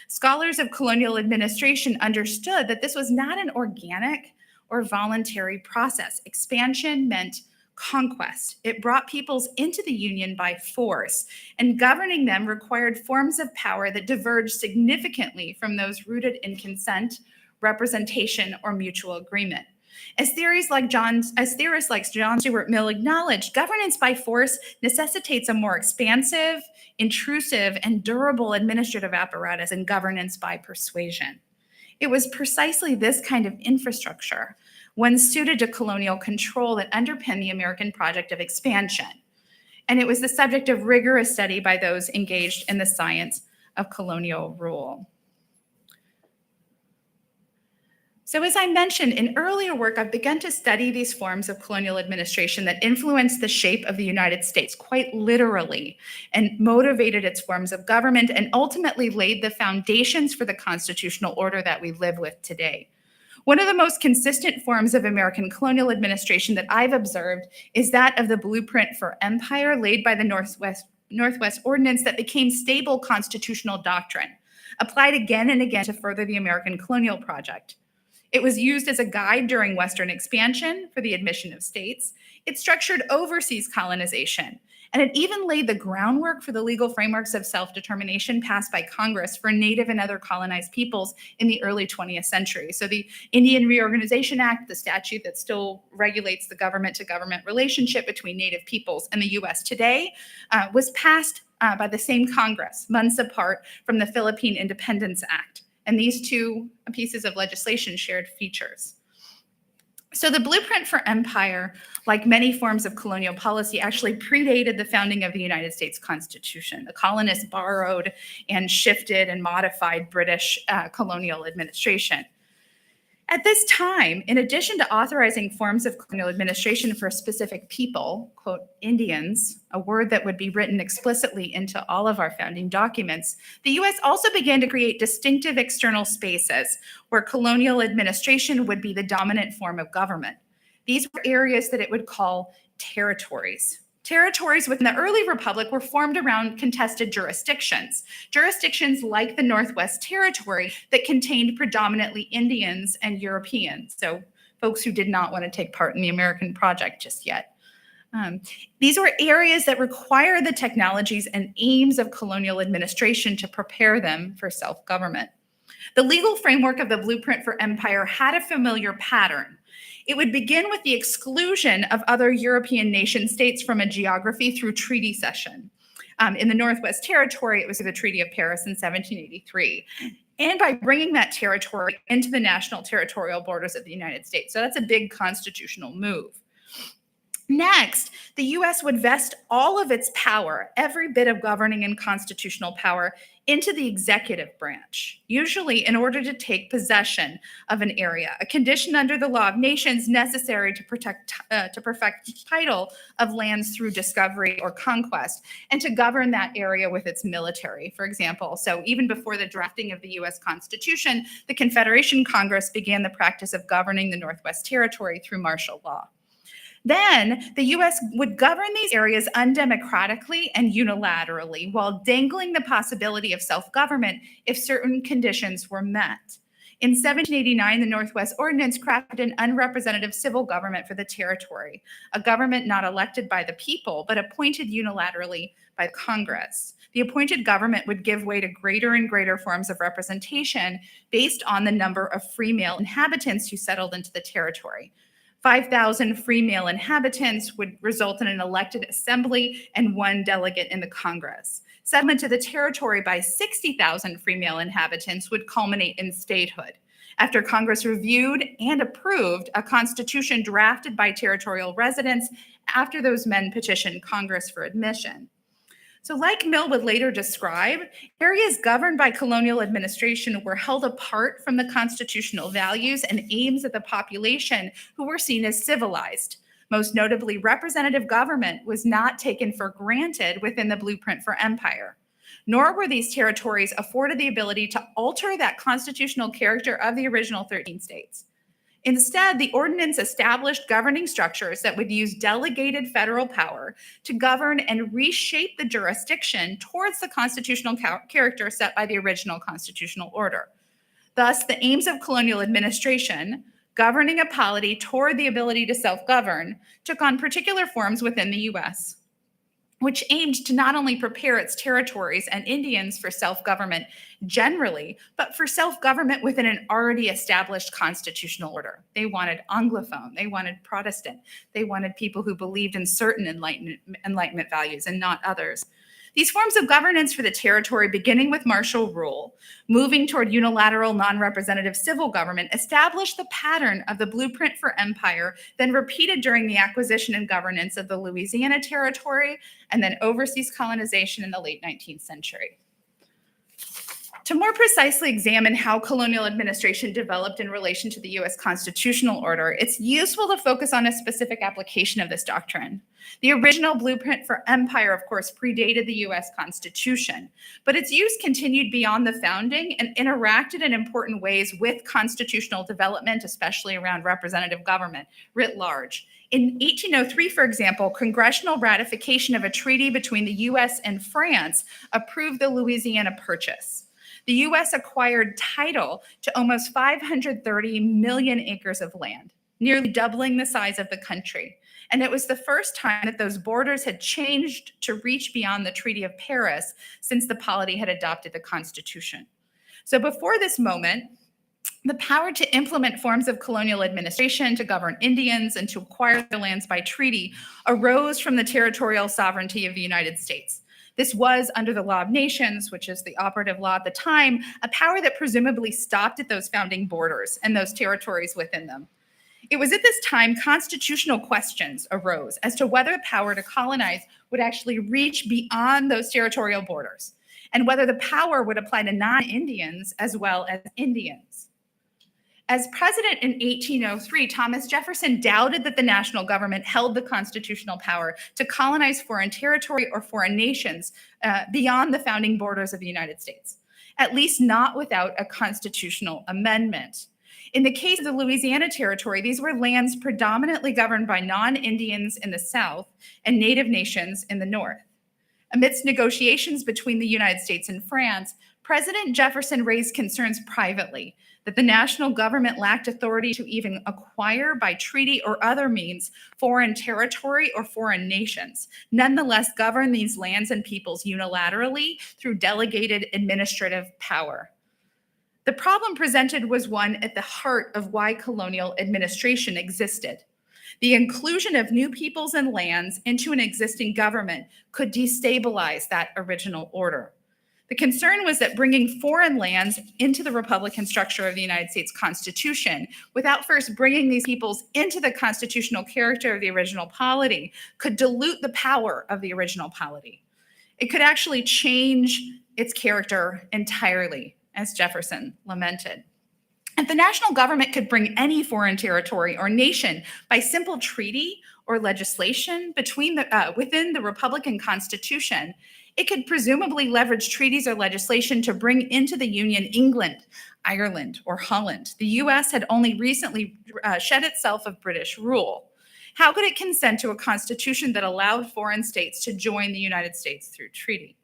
Scholars of colonial administration understood that this was not an organic or voluntary process. Expansion meant conquest. It brought peoples into the Union by force, and governing them required forms of power that diverged significantly from those rooted in consent, representation, or mutual agreement. As theorists like John Stuart Mill acknowledged, governance by force necessitates a more expansive, intrusive, and durable administrative apparatus than governance by persuasion. It was precisely this kind of infrastructure, one suited to colonial control, that underpinned the American project of expansion. And it was the subject of rigorous study by those engaged in the science of colonial rule. So as I mentioned in earlier work, I've begun to study these forms of colonial administration that influenced the shape of the United States quite literally and motivated its forms of government and ultimately laid the foundations for the constitutional order that we live with today. One of the most consistent forms of American colonial administration that I've observed is that of the blueprint for empire laid by the Northwest Ordinance that became stable constitutional doctrine, applied again and again to further the American colonial project. It was used as a guide during Western expansion for the admission of states. It structured overseas colonization, and it even laid the groundwork for the legal frameworks of self-determination passed by Congress for Native and other colonized peoples in the early 20th century. So the Indian Reorganization Act, the statute that still regulates the government-to-government relationship between Native peoples and the US today, was passed by the same Congress, months apart from the Philippine Independence Act. And these two pieces of legislation shared features. So the blueprint for empire, like many forms of colonial policy, actually predated the founding of the United States Constitution. The colonists borrowed and shifted and modified British colonial administration. At this time, in addition to authorizing forms of colonial administration for a specific people, quote, Indians, a word that would be written explicitly into all of our founding documents, the US also began to create distinctive external spaces where colonial administration would be the dominant form of government. These were areas that it would call territories. Territories within the early republic were formed around contested jurisdictions like the Northwest Territory that contained predominantly Indians and Europeans, so folks who did not want to take part in the American project just yet. These were areas that require the technologies and aims of colonial administration to prepare them for self-government. The legal framework of the blueprint for empire had a familiar pattern. It would begin with the exclusion of other European nation states from a geography through treaty cession. In the Northwest Territory, it was the Treaty of Paris in 1783. And by bringing that territory into the national territorial borders of the United States. So that's a big constitutional move. Next, the US would vest all of its power, every bit of governing and constitutional power, into the executive branch, usually in order to take possession of an area, a condition under the law of nations necessary to perfect title of lands through discovery or conquest, and to govern that area with its military, for example. So even before the drafting of the US Constitution, the Confederation Congress began the practice of governing the Northwest Territory through martial law. Then the US would govern these areas undemocratically and unilaterally while dangling the possibility of self-government if certain conditions were met. In 1789, the Northwest Ordinance crafted an unrepresentative civil government for the territory, a government not elected by the people, but appointed unilaterally by Congress. The appointed government would give way to greater and greater forms of representation based on the number of free male inhabitants who settled into the territory. 5,000 free male inhabitants would result in an elected assembly and 1 delegate in the Congress. Settlement to the territory by 60,000 free male inhabitants would culminate in statehood. After Congress reviewed and approved a constitution drafted by territorial residents after those men petitioned Congress for admission. So like Mill would later describe, areas governed by colonial administration were held apart from the constitutional values and aims of the population who were seen as civilized. Most notably, representative government was not taken for granted within the blueprint for empire, nor were these territories afforded the ability to alter that constitutional character of the original 13 states. Instead, the ordinance established governing structures that would use delegated federal power to govern and reshape the jurisdiction towards the constitutional character set by the original constitutional order. Thus, the aims of colonial administration, governing a polity toward the ability to self-govern, took on particular forms within the U.S., which aimed to not only prepare its territories and Indians for self-government generally, but for self-government within an already established constitutional order. They wanted Anglophone, they wanted Protestant, they wanted people who believed in certain Enlightenment values and not others. These forms of governance for the territory, beginning with martial rule, moving toward unilateral, non-representative civil government, established the pattern of the blueprint for empire, then repeated during the acquisition and governance of the Louisiana Territory, and then overseas colonization in the late 19th century. To more precisely examine how colonial administration developed in relation to the U.S. constitutional order, it's useful to focus on a specific application of this doctrine. The original blueprint for empire, of course, predated the U.S. Constitution, but its use continued beyond the founding and interacted in important ways with constitutional development, especially around representative government writ large. In 1803, for example, congressional ratification of a treaty between the U.S. and France approved the Louisiana Purchase. The U.S. acquired title to almost 530 million acres of land, nearly doubling the size of the country. And it was the first time that those borders had changed to reach beyond the Treaty of Paris since the polity had adopted the Constitution. So before this moment, the power to implement forms of colonial administration, to govern Indians, and to acquire their lands by treaty arose from the territorial sovereignty of the United States. This was, under the Law of Nations, which is the operative law at the time, a power that presumably stopped at those founding borders and those territories within them. It was at this time constitutional questions arose as to whether the power to colonize would actually reach beyond those territorial borders, and whether the power would apply to non-Indians as well as Indians. As president in 1803, Thomas Jefferson doubted that the national government held the constitutional power to colonize foreign territory or foreign nations beyond the founding borders of the United States, at least not without a constitutional amendment. In the case of the Louisiana Territory, these were lands predominantly governed by non-Indians in the South and Native nations in the North. Amidst negotiations between the United States and France, President Jefferson raised concerns privately that the national government lacked authority to even acquire by treaty or other means foreign territory or foreign nations, nonetheless govern these lands and peoples unilaterally through delegated administrative power. The problem presented was one at the heart of why colonial administration existed. The inclusion of new peoples and lands into an existing government could destabilize that original order. The concern was that bringing foreign lands into the Republican structure of the United States Constitution without first bringing these peoples into the constitutional character of the original polity could dilute the power of the original polity. It could actually change its character entirely, as Jefferson lamented. If the national government could bring any foreign territory or nation by simple treaty or legislation within the Republican Constitution, it could presumably leverage treaties or legislation to bring into the Union England, Ireland, or Holland. The U.S. had only recently shed itself of British rule. How could it consent to a constitution that allowed foreign states to join the United States through treaty?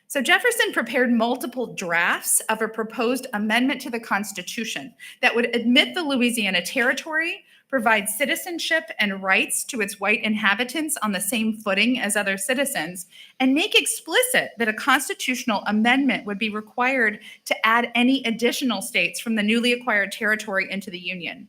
So Jefferson prepared multiple drafts of a proposed amendment to the Constitution that would admit the Louisiana Territory, provide citizenship and rights to its white inhabitants on the same footing as other citizens, and make explicit that a constitutional amendment would be required to add any additional states from the newly acquired territory into the Union.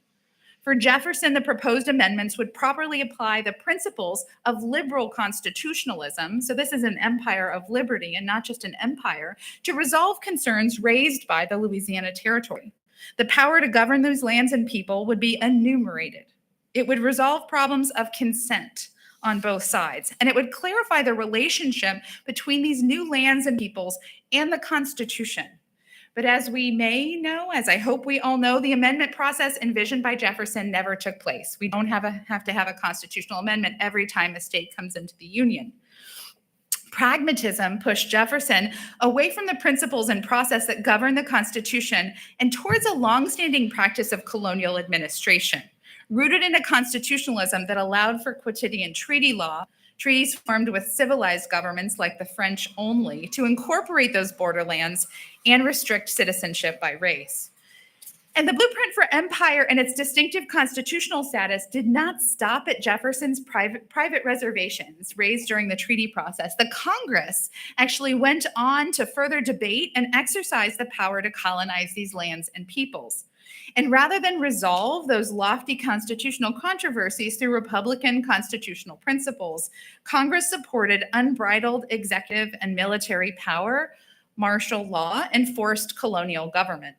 For Jefferson, the proposed amendments would properly apply the principles of liberal constitutionalism, so this is an empire of liberty and not just an empire, to resolve concerns raised by the Louisiana Territory. The power to govern those lands and people would be enumerated. It would resolve problems of consent on both sides, and it would clarify the relationship between these new lands and peoples and the Constitution. But as we may know, as I hope we all know, the amendment process envisioned by Jefferson never took place. We don't have to have a constitutional amendment every time a state comes into the Union. Pragmatism pushed Jefferson away from the principles and process that govern the Constitution and towards a longstanding practice of colonial administration, rooted in a constitutionalism that allowed for quotidian treaty law, treaties formed with civilized governments like the French only, to incorporate those borderlands and restrict citizenship by race. And the blueprint for empire and its distinctive constitutional status did not stop at Jefferson's private reservations raised during the treaty process. The Congress actually went on to further debate and exercise the power to colonize these lands and peoples. And rather than resolve those lofty constitutional controversies through Republican constitutional principles, Congress supported unbridled executive and military power, martial law, and forced colonial government.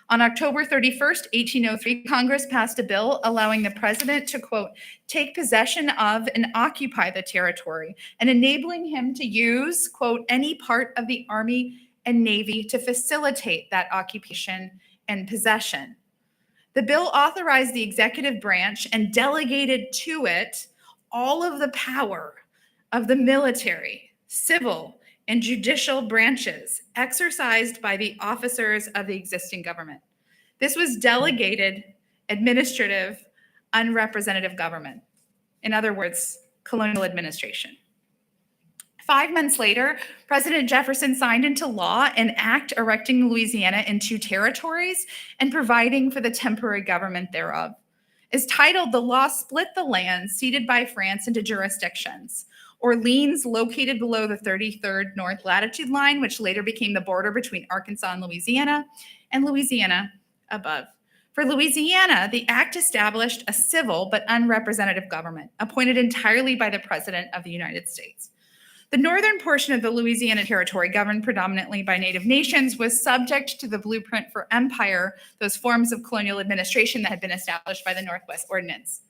On October 31st, 1803, Congress passed a bill allowing the president to, quote, take possession of and occupy the territory, and enabling him to use, quote, any part of the Army and Navy to facilitate that occupation and possession. The bill authorized the executive branch and delegated to it all of the power of the military, civil, and judicial branches exercised by the officers of the existing government. This was delegated, administrative, unrepresentative government. In other words, colonial administration. 5 months later, President Jefferson signed into law an act erecting Louisiana into territories and providing for the temporary government thereof. As titled, the law split the land ceded by France into jurisdictions. Orleans, located below the 33rd north latitude line, which later became the border between Arkansas and Louisiana above. For Louisiana, the act established a civil but unrepresentative government, appointed entirely by the President of the United States. The northern portion of the Louisiana Territory, governed predominantly by Native nations, was subject to the blueprint for empire, those forms of colonial administration that had been established by the Northwest Ordinance.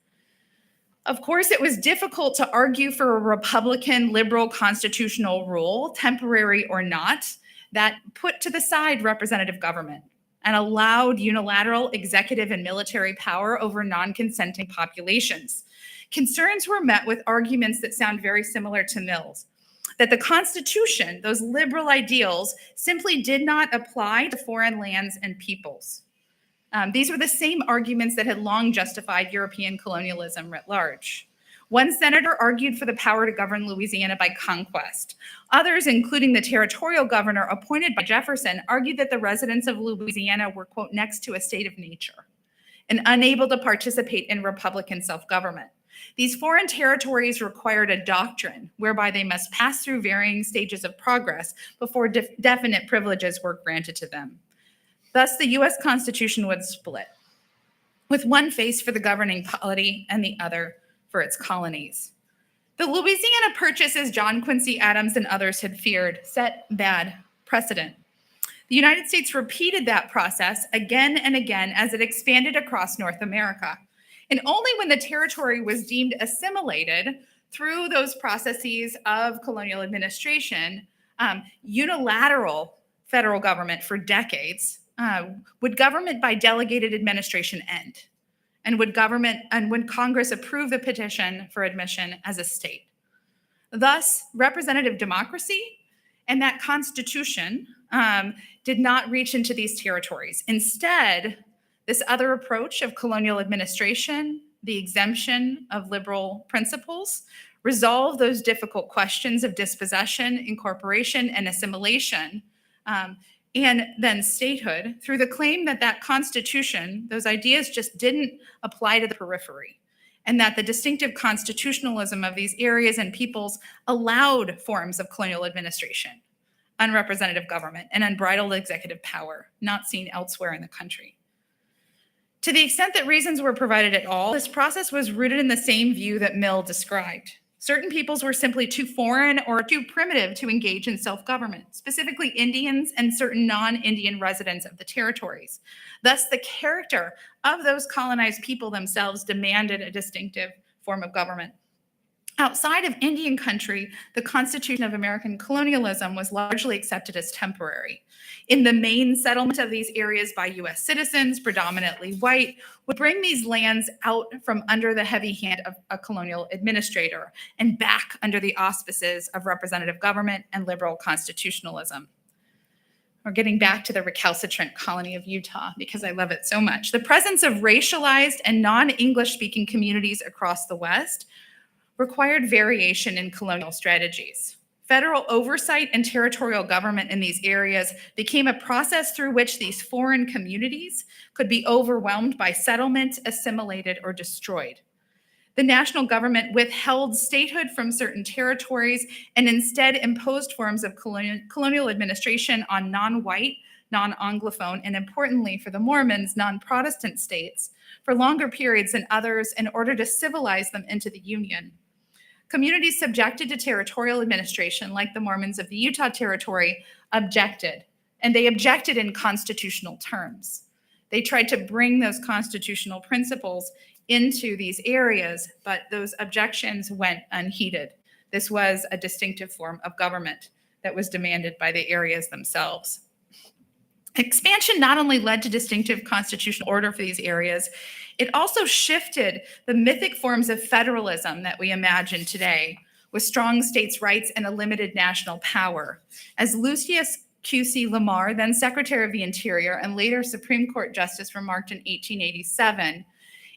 Of course, it was difficult to argue for a Republican liberal constitutional rule, temporary or not, that put to the side representative government and allowed unilateral executive and military power over non-consenting populations. Concerns were met with arguments that sound very similar to Mill's, that the Constitution, those liberal ideals, simply did not apply to foreign lands and peoples. These were the same arguments that had long justified European colonialism writ large. One senator argued for the power to govern Louisiana by conquest. Others, including the territorial governor appointed by Jefferson, argued that the residents of Louisiana were, quote, next to a state of nature and unable to participate in Republican self-government. These foreign territories required a doctrine whereby they must pass through varying stages of progress before definite privileges were granted to them. Thus, the U.S. Constitution would split, with one face for the governing polity and the other for its colonies. The Louisiana Purchase, as John Quincy Adams and others had feared, set bad precedent. The United States repeated that process again and again as it expanded across North America. And only when the territory was deemed assimilated through those processes of colonial administration, unilateral federal government for decades, would government by delegated administration end? And would Congress approve the petition for admission as a state? Thus, representative democracy and that Constitution did not reach into these territories. Instead, this other approach of colonial administration, the exemption of liberal principles, resolve those difficult questions of dispossession, incorporation, and assimilation, and then statehood through the claim that that constitution, those ideas just didn't apply to the periphery, and that the distinctive constitutionalism of these areas and peoples allowed forms of colonial administration, unrepresentative government, and unbridled executive power not seen elsewhere in the country. To the extent that reasons were provided at all, this process was rooted in the same view that Mill described. Certain peoples were simply too foreign or too primitive to engage in self-government, specifically Indians and certain non-Indian residents of the territories. Thus, the character of those colonized people themselves demanded a distinctive form of government. Outside of Indian country, the Constitution of American colonialism was largely accepted as temporary. In the main settlement of these areas by US citizens, predominantly white, would bring these lands out from under the heavy hand of a colonial administrator and back under the auspices of representative government and liberal constitutionalism. We're getting back to the recalcitrant colony of Utah because I love it so much. The presence of racialized and non-English speaking communities across the West required variation in colonial strategies. Federal oversight and territorial government in these areas became a process through which these foreign communities could be overwhelmed by settlement, assimilated, or destroyed. The national government withheld statehood from certain territories and instead imposed forms of colonial administration on non-white, non-Anglophone, and importantly for the Mormons, non-Protestant states for longer periods than others in order to civilize them into the Union. Communities subjected to territorial administration, like the Mormons of the Utah Territory, objected, and they objected in constitutional terms. They tried to bring those constitutional principles into these areas, but those objections went unheeded. This was a distinctive form of government that was demanded by the areas themselves. Expansion not only led to distinctive constitutional order for these areas, it also shifted the mythic forms of federalism that we imagine today, with strong states' rights and a limited national power. As Lucius Q.C. Lamar, then Secretary of the Interior and later Supreme Court Justice, remarked in 1887,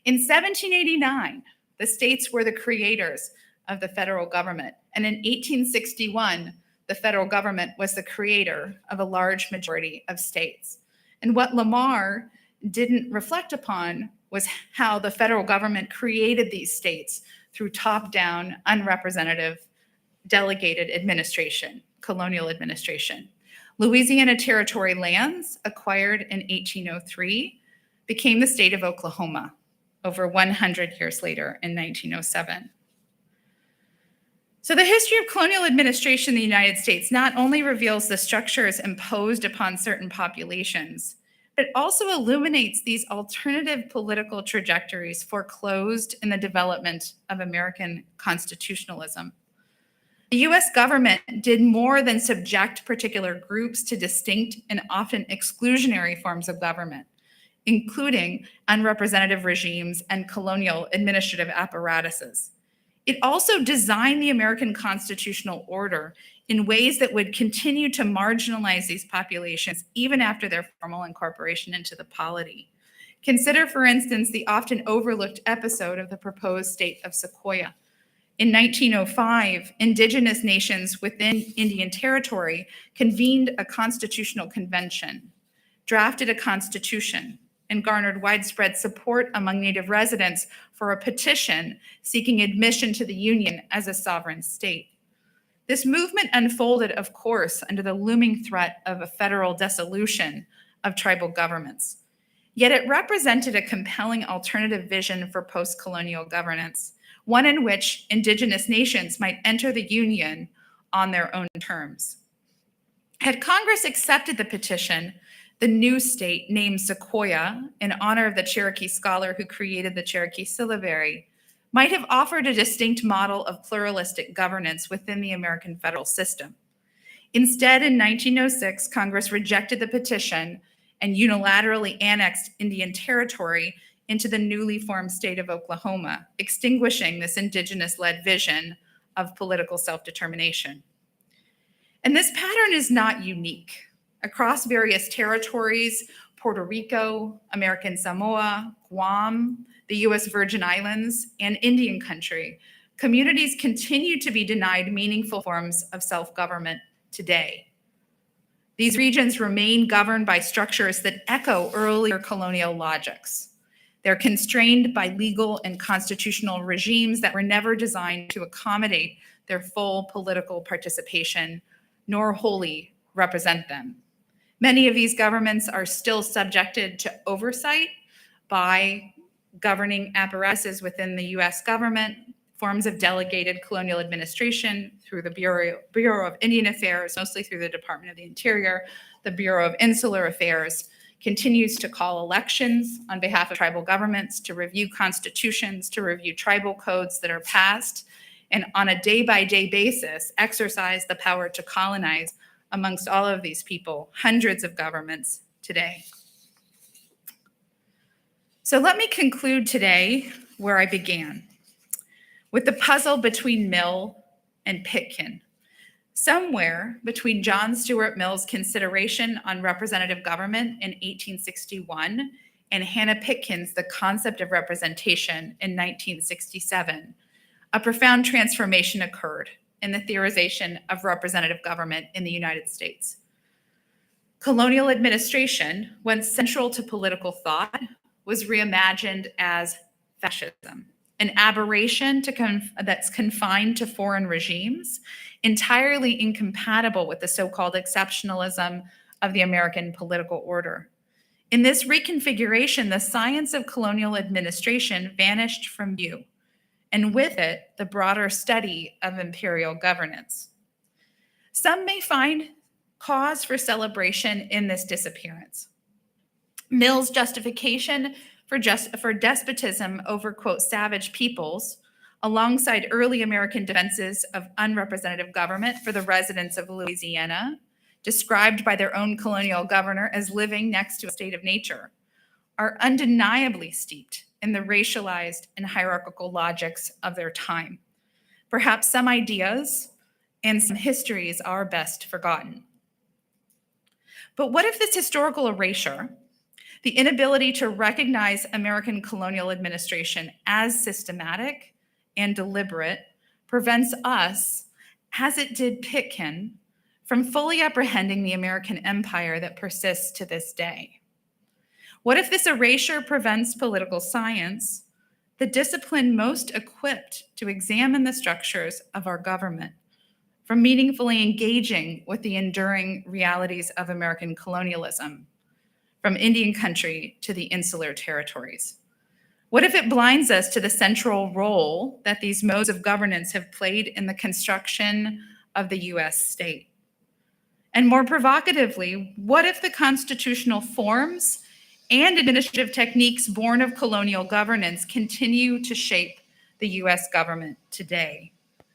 in 1789, the states were the creators of the federal government, and in 1861, the federal government was the creator of a large majority of states. And what Lamar didn't reflect upon was how the federal government created these states through top-down, unrepresentative, delegated administration, colonial administration. Louisiana Territory lands, acquired in 1803, became the state of Oklahoma over 100 years later in 1907. So the history of colonial administration in the United States not only reveals the structures imposed upon certain populations, but it also illuminates these alternative political trajectories foreclosed in the development of American constitutionalism. The US government did more than subject particular groups to distinct and often exclusionary forms of government, including unrepresentative regimes and colonial administrative apparatuses. It also designed the American constitutional order in ways that would continue to marginalize these populations even after their formal incorporation into the polity. Consider, for instance, the often overlooked episode of the proposed state of Sequoia. In 1905, indigenous nations within Indian Territory convened a constitutional convention, drafted a constitution, and garnered widespread support among Native residents for a petition seeking admission to the Union as a sovereign state. This movement unfolded, of course, under the looming threat of a federal dissolution of tribal governments. Yet it represented a compelling alternative vision for post-colonial governance, one in which indigenous nations might enter the Union on their own terms. Had Congress accepted the petition, the new state, named Sequoia, in honor of the Cherokee scholar who created the Cherokee syllabary, might have offered a distinct model of pluralistic governance within the American federal system. Instead, in 1906, Congress rejected the petition and unilaterally annexed Indian Territory into the newly formed state of Oklahoma, extinguishing this indigenous-led vision of political self-determination. And this pattern is not unique. Across various territories, Puerto Rico, American Samoa, Guam, the U.S. Virgin Islands, and Indian country, communities continue to be denied meaningful forms of self-government today. These regions remain governed by structures that echo earlier colonial logics. They're constrained by legal and constitutional regimes that were never designed to accommodate their full political participation, nor wholly represent them. Many of these governments are still subjected to oversight by governing apparatuses within the US government, forms of delegated colonial administration through the Bureau of Indian Affairs, mostly through the Department of the Interior. The Bureau of Insular Affairs continues to call elections on behalf of tribal governments, to review constitutions, to review tribal codes that are passed, and on a day-by-day basis, exercise the power to colonize amongst all of these people, hundreds of governments today. So let me conclude today where I began, with the puzzle between Mill and Pitkin. Somewhere between John Stuart Mill's consideration on representative government in 1861 and Hannah Pitkin's The Concept of Representation in 1967, a profound transformation occurred in the theorization of representative government in the United States. Colonial administration, once central to political thought, was reimagined as fascism, an aberration that's confined to foreign regimes, entirely incompatible with the so-called exceptionalism of the American political order. In this reconfiguration, the science of colonial administration vanished from view, and with it, the broader study of imperial governance. Some may find cause for celebration in this disappearance. Mill's justification for despotism over, quote, savage peoples, alongside early American defenses of unrepresentative government for the residents of Louisiana, described by their own colonial governor as living next to a state of nature, are undeniably steeped in the racialized and hierarchical logics of their time. Perhaps some ideas and some histories are best forgotten. But what if this historical erasure, the inability to recognize American colonial administration as systematic and deliberate, prevents us, as it did Pitkin, from fully apprehending the American empire that persists to this day? What if this erasure prevents political science, the discipline most equipped to examine the structures of our government, from meaningfully engaging with the enduring realities of American colonialism, from Indian country to the insular territories? What if it blinds us to the central role that these modes of governance have played in the construction of the US state? And more provocatively, what if the constitutional forms and administrative techniques born of colonial governance continue to shape the US government today?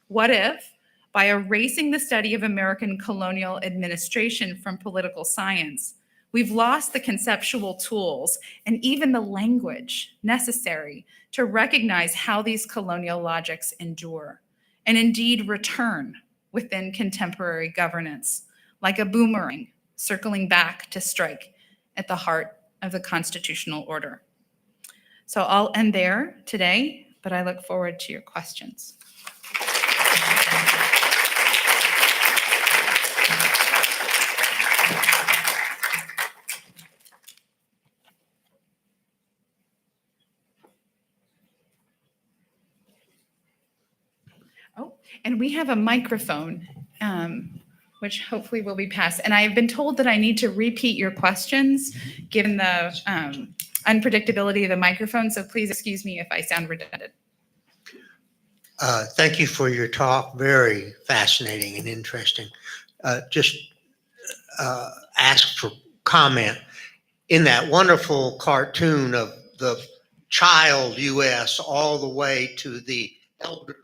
What if, by erasing the study of American colonial administration from political science, we've lost the conceptual tools and even the language necessary to recognize how these colonial logics endure and indeed return within contemporary governance, like a boomerang circling back to strike at the heart of the constitutional order? So I'll end there today, but I look forward to your questions. Oh, and we have a microphone, which hopefully will be passed. And I have been told that I need to repeat your questions given the unpredictability of the microphone. So please excuse me if I sound redundant. Thank you for your talk. Very fascinating and interesting. Just ask for comment. In that wonderful cartoon of the child US all the way to the elderly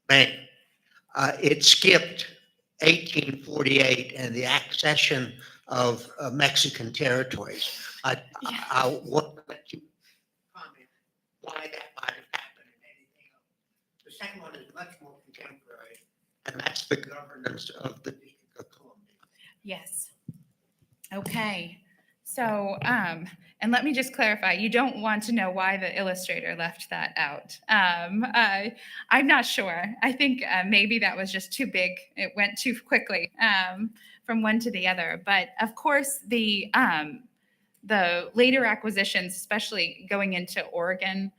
man, it skipped 1848 and the accession of Mexican territories. I want to let you comment why that might have happened and anything else. The second one is much more contemporary, and that's the governance of the District of Columbia. Yes. Okay. So, and let me just clarify, you don't want to know why the illustrator left that out. I'm not sure. I think maybe that was just too big. It went too quickly from one to the other. But of course, the later acquisitions, especially going into Oregon,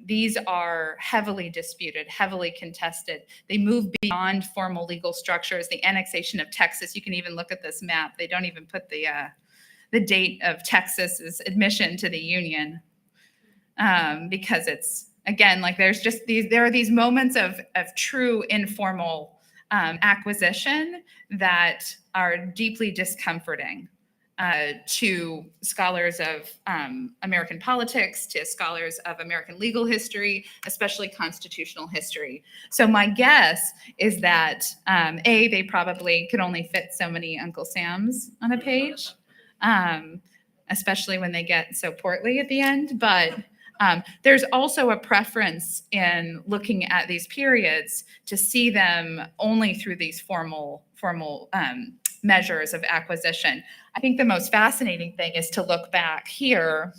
these are heavily disputed, heavily contested. They move beyond formal legal structures. The annexation of Texas, you can even look at this map. They don't even put the date of Texas's admission to the Union because it's, again, like there are these moments of true informal acquisition that are deeply discomforting to scholars of American politics, to scholars of American legal history, especially constitutional history. So my guess is that they probably could only fit so many Uncle Sams on a page, especially when they get so portly at the end. But there's also a preference in looking at these periods to see them only through these formal measures of acquisition. I think the most fascinating thing is to look back here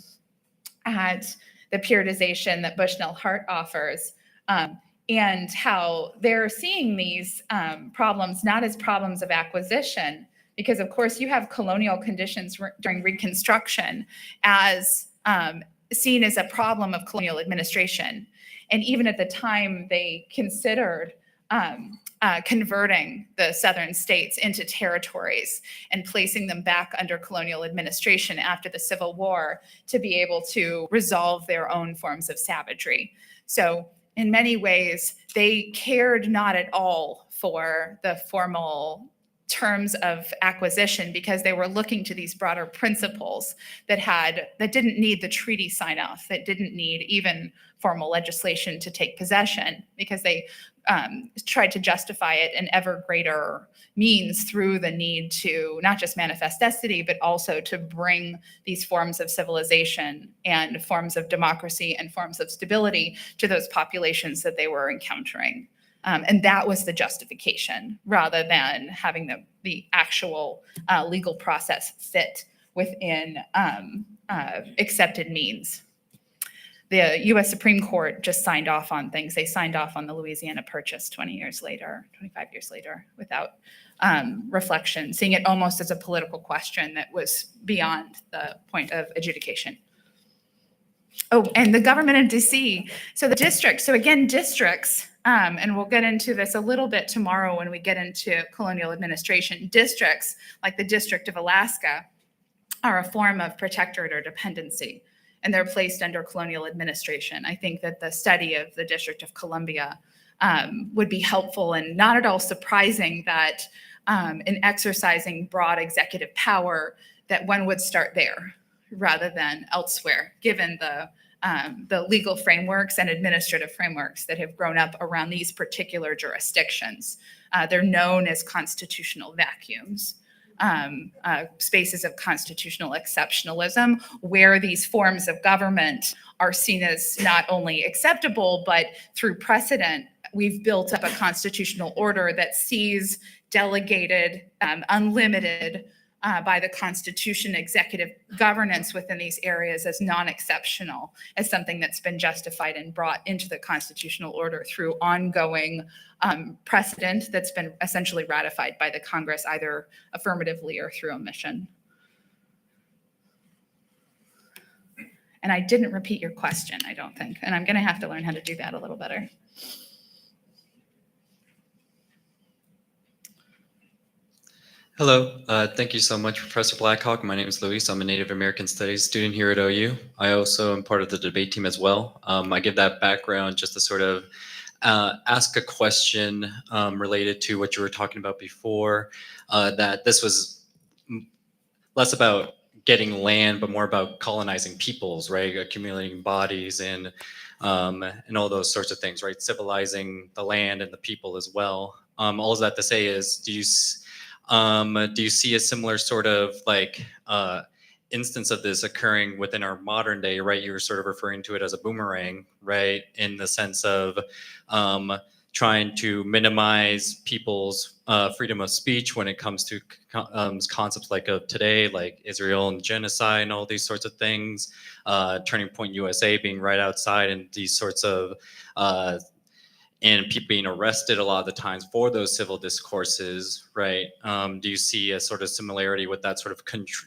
at the periodization that Bushnell-Hart offers and how they're seeing these problems not as problems of acquisition, because of course you have colonial conditions during Reconstruction as seen as a problem of colonial administration. And even at the time they considered converting the southern states into territories and placing them back under colonial administration after the Civil War to be able to resolve their own forms of savagery. So in many ways, they cared not at all for the formal terms of acquisition because they were looking to these broader principles that didn't need the treaty sign off, that didn't need even formal legislation to take possession, because they tried to justify it in ever greater means through the need to not just manifest destiny, but also to bring these forms of civilization and forms of democracy and forms of stability to those populations that they were encountering. And that was the justification, rather than having the actual legal process fit within accepted means. The U.S. Supreme Court just signed off on things. They signed off on the Louisiana Purchase 25 years later, without reflection, seeing it almost as a political question that was beyond the point of adjudication. Oh, and the government of D.C. So the districts. So again, districts, and we'll get into this a little bit tomorrow when we get into colonial administration. Districts, like the District of Alaska, are a form of protectorate or dependency, and they're placed under colonial administration. I think that the study of the District of Columbia would be helpful, and not at all surprising that in exercising broad executive power, that one would start there rather than elsewhere, given the legal frameworks and administrative frameworks that have grown up around these particular jurisdictions. They're known as constitutional vacuums. Spaces of constitutional exceptionalism, where these forms of government are seen as not only acceptable, but through precedent, we've built up a constitutional order that sees delegated, unlimited by the Constitution executive governance within these areas as non-exceptional, as something that's been justified and brought into the constitutional order through ongoing precedent that's been essentially ratified by the Congress, either affirmatively or through omission. And I didn't repeat your question, I don't think, and I'm going to have to learn how to do that a little better. Hello, thank you so much, Professor Blackhawk. My name is Luis. I'm a Native American Studies student here at OU. I also am part of the debate team as well. I give that background just to sort of ask a question related to what you were talking about before, that this was less about getting land, but more about colonizing peoples, right? Accumulating bodies and all those sorts of things, right? Civilizing the land and the people as well. All of that to say is, do you see a similar sort of like instance of this occurring within our modern day, right? You were sort of referring to it as a boomerang, right? In the sense of trying to minimize people's freedom of speech when it comes to concepts like of today, like Israel and genocide and all these sorts of things, Turning Point USA being right outside, and these sorts of and people being arrested a lot of the times for those civil discourses, right? Do you see a sort of similarity with that sort of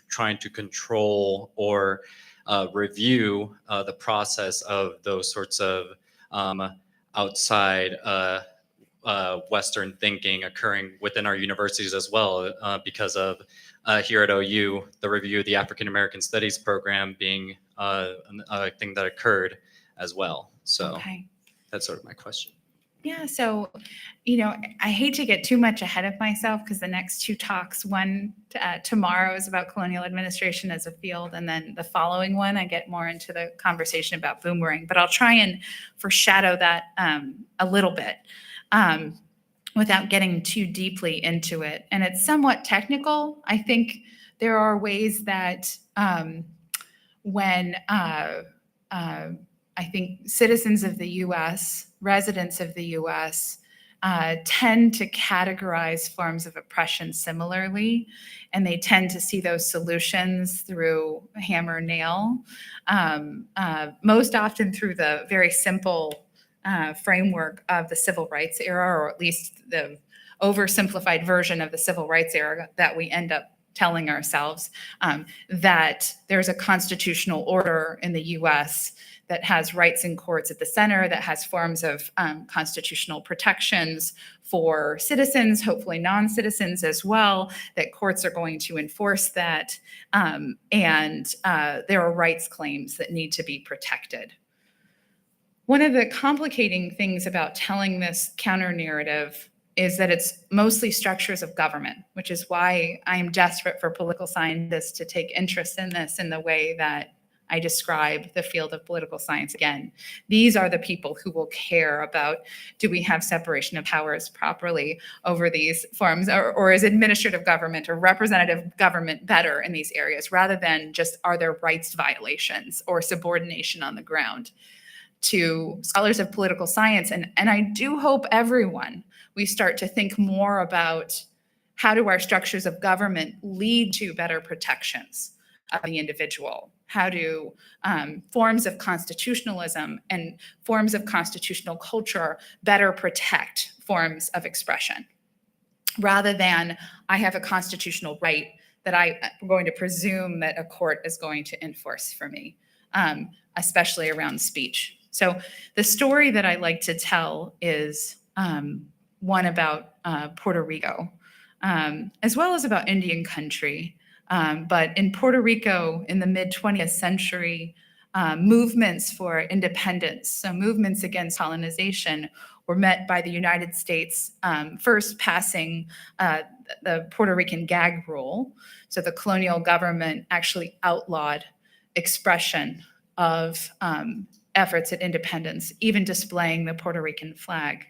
trying to control or review the process of those sorts of outside Western thinking occurring within our universities as well, because of here at OU, the review of the African American Studies program being a thing that occurred as well. So Okay. that's sort of my question. Yeah, so, I hate to get too much ahead of myself because the next two talks, one tomorrow is about colonial administration as a field, and then the following one, I get more into the conversation about boomerang, but I'll try and foreshadow that a little bit without getting too deeply into it. And it's somewhat technical. I think there are ways that when I think citizens of the U.S., residents of the U.S., tend to categorize forms of oppression similarly, and they tend to see those solutions through hammer and nail, most often through the very simple framework of the civil rights era, or at least the oversimplified version of the civil rights era that we end up telling ourselves, that there's a constitutional order in the U.S. that has rights in courts at the center, that has forms of constitutional protections for citizens, hopefully non-citizens as well, that courts are going to enforce that, and there are rights claims that need to be protected. One of the complicating things about telling this counter-narrative is that it's mostly structures of government, which is why I am desperate for political scientists to take interest in this in the way that I describe the field of political science again. These are the people who will care about, do we have separation of powers properly over these forms, or is administrative government or representative government better in these areas, rather than just are there rights violations or subordination on the ground. To scholars of political science, and I do hope everyone, we start to think more about how do our structures of government lead to better protections of the individual? How do forms of constitutionalism and forms of constitutional culture better protect forms of expression? Rather than, I have a constitutional right that I'm going to presume that a court is going to enforce for me, especially around speech. So the story that I like to tell is one about Puerto Rico, as well as about Indian country. But in Puerto Rico, in the mid-20th century, movements for independence, so movements against colonization, were met by the United States first passing the Puerto Rican gag rule. So the colonial government actually outlawed expression of efforts at independence, even displaying the Puerto Rican flag.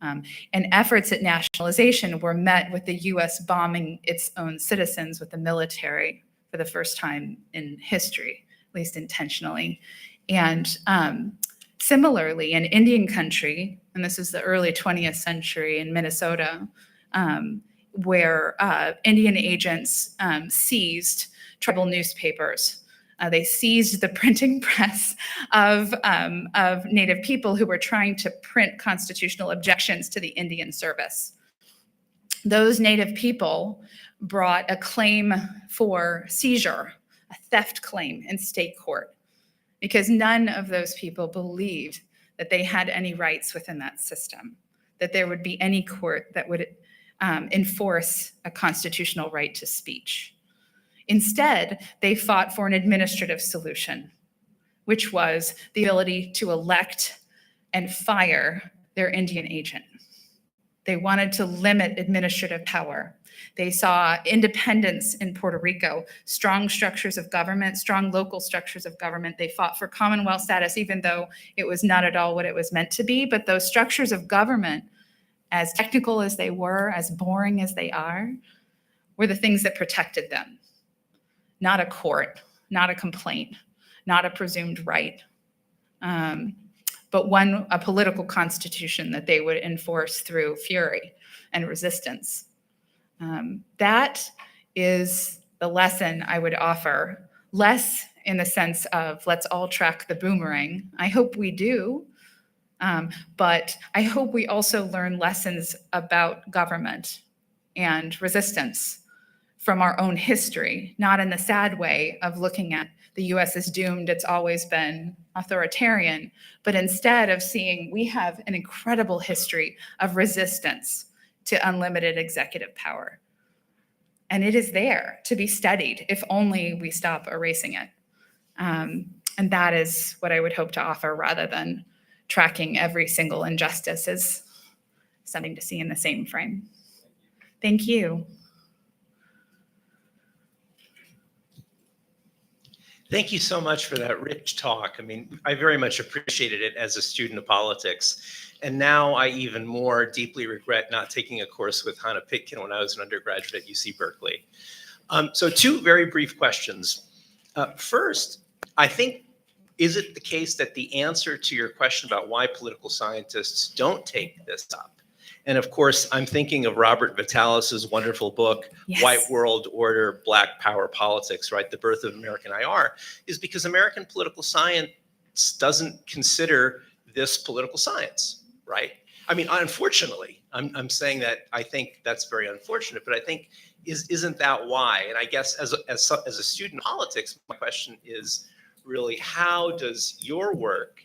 And efforts at nationalization were met with the U.S. bombing its own citizens with the military for the first time in history, at least intentionally. And similarly, in Indian country, and this is the early 20th century in Minnesota, where Indian agents seized tribal newspapers. They seized the printing press of Native people who were trying to print constitutional objections to the Indian service. Those Native people brought a claim for seizure, a theft claim in state court, because none of those people believed that they had any rights within that system, that there would be any court that would enforce a constitutional right to speech. Instead, they fought for an administrative solution, which was the ability to elect and fire their Indian agent. They wanted to limit administrative power. They saw independence in Puerto Rico, strong structures of government, strong local structures of government. They fought for Commonwealth status, even though it was not at all what it was meant to be. But those structures of government, as technical as they were, as boring as they are, were the things that protected them. Not a court, not a complaint, not a presumed right, but a political constitution that they would enforce through fury and resistance. That is the lesson I would offer, less in the sense of let's all track the boomerang. I hope we do, but I hope we also learn lessons about government and resistance from our own history, not in the sad way of looking at the US is doomed, it's always been authoritarian, but instead of seeing we have an incredible history of resistance to unlimited executive power. And it is there to be studied if only we stop erasing it. And that is what I would hope to offer rather than tracking every single injustice as something to see in the same frame. Thank you. Thank you so much for that rich talk. I mean, I very much appreciated it as a student of politics. And now I even more deeply regret not taking a course with Hannah Pitkin when I was an undergraduate at UC Berkeley. So two very brief questions. First, I think, is it the case that the answer to your question about why political scientists don't take this up? And of course, I'm thinking of Robert Vitalis's wonderful book, Yes. White World Order, Black Power Politics, right? The Birth of American IR, is because American political science doesn't consider this political science, right? I mean, unfortunately, I'm saying that I think that's very unfortunate, but I think isn't that why? And I guess as a student of politics, my question is really, how does your work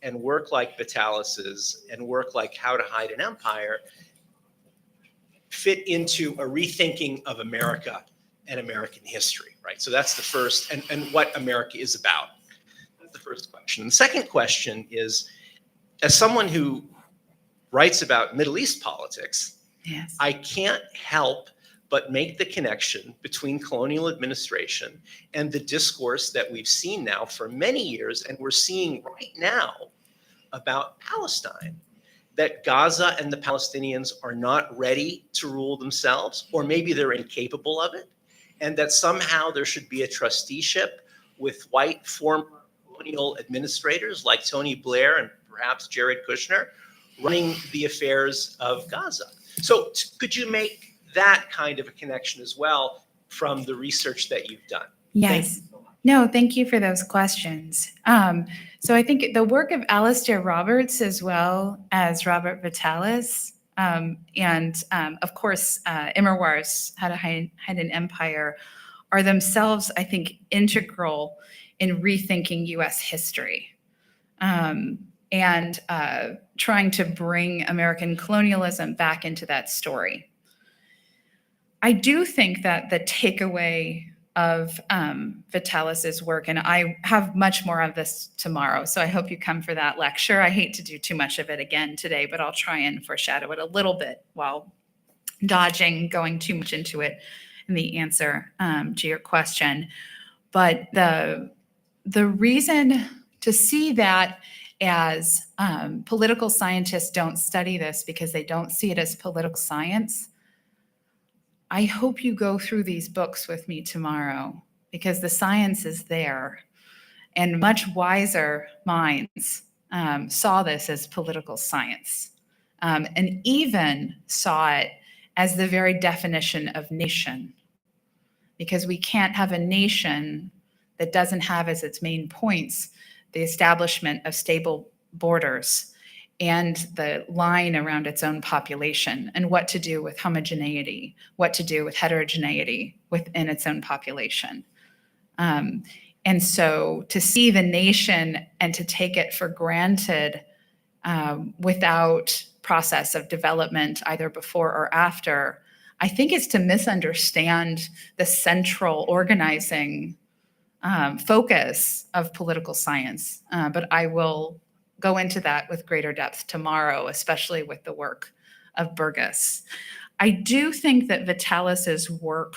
and work like Vitalis's and work like How to Hide an Empire fit into a rethinking of America and American history, right? So that's the first, and what America is about. That's the first question. The second question is, as someone who writes about Middle East politics, Yes. I can't help but make the connection between colonial administration and the discourse that we've seen now for many years, and we're seeing right now about Palestine, that Gaza and the Palestinians are not ready to rule themselves, or maybe they're incapable of it, and that somehow there should be a trusteeship with white former colonial administrators like Tony Blair and perhaps Jared Kushner running the affairs of Gaza. So could you make that kind of a connection as well from the research that you've done? Yes. No, thank you for those questions. So I think the work of Alistair Roberts as well as Robert Vitalis, and of course, Immerwahr's How to Hide an Empire are themselves, I think, integral in rethinking US history and trying to bring American colonialism back into that story. I do think that the takeaway of Vitalis's work, and I have much more of this tomorrow, so I hope you come for that lecture. I hate to do too much of it again today, but I'll try and foreshadow it a little bit while dodging going too much into it in the answer to your question. But the reason to see that as political scientists don't study this because they don't see it as political science, I hope you go through these books with me tomorrow because the science is there, and much wiser minds saw this as political science and even saw it as the very definition of nation, because we can't have a nation that doesn't have as its main points the establishment of stable borders and the line around its own population, and what to do with homogeneity, what to do with heterogeneity within its own population. And so to see the nation and to take it for granted without process of development either before or after, I think is to misunderstand the central organizing focus of political science. But I will go into that with greater depth tomorrow, especially with the work of Burgess. I do think that Vitalis's work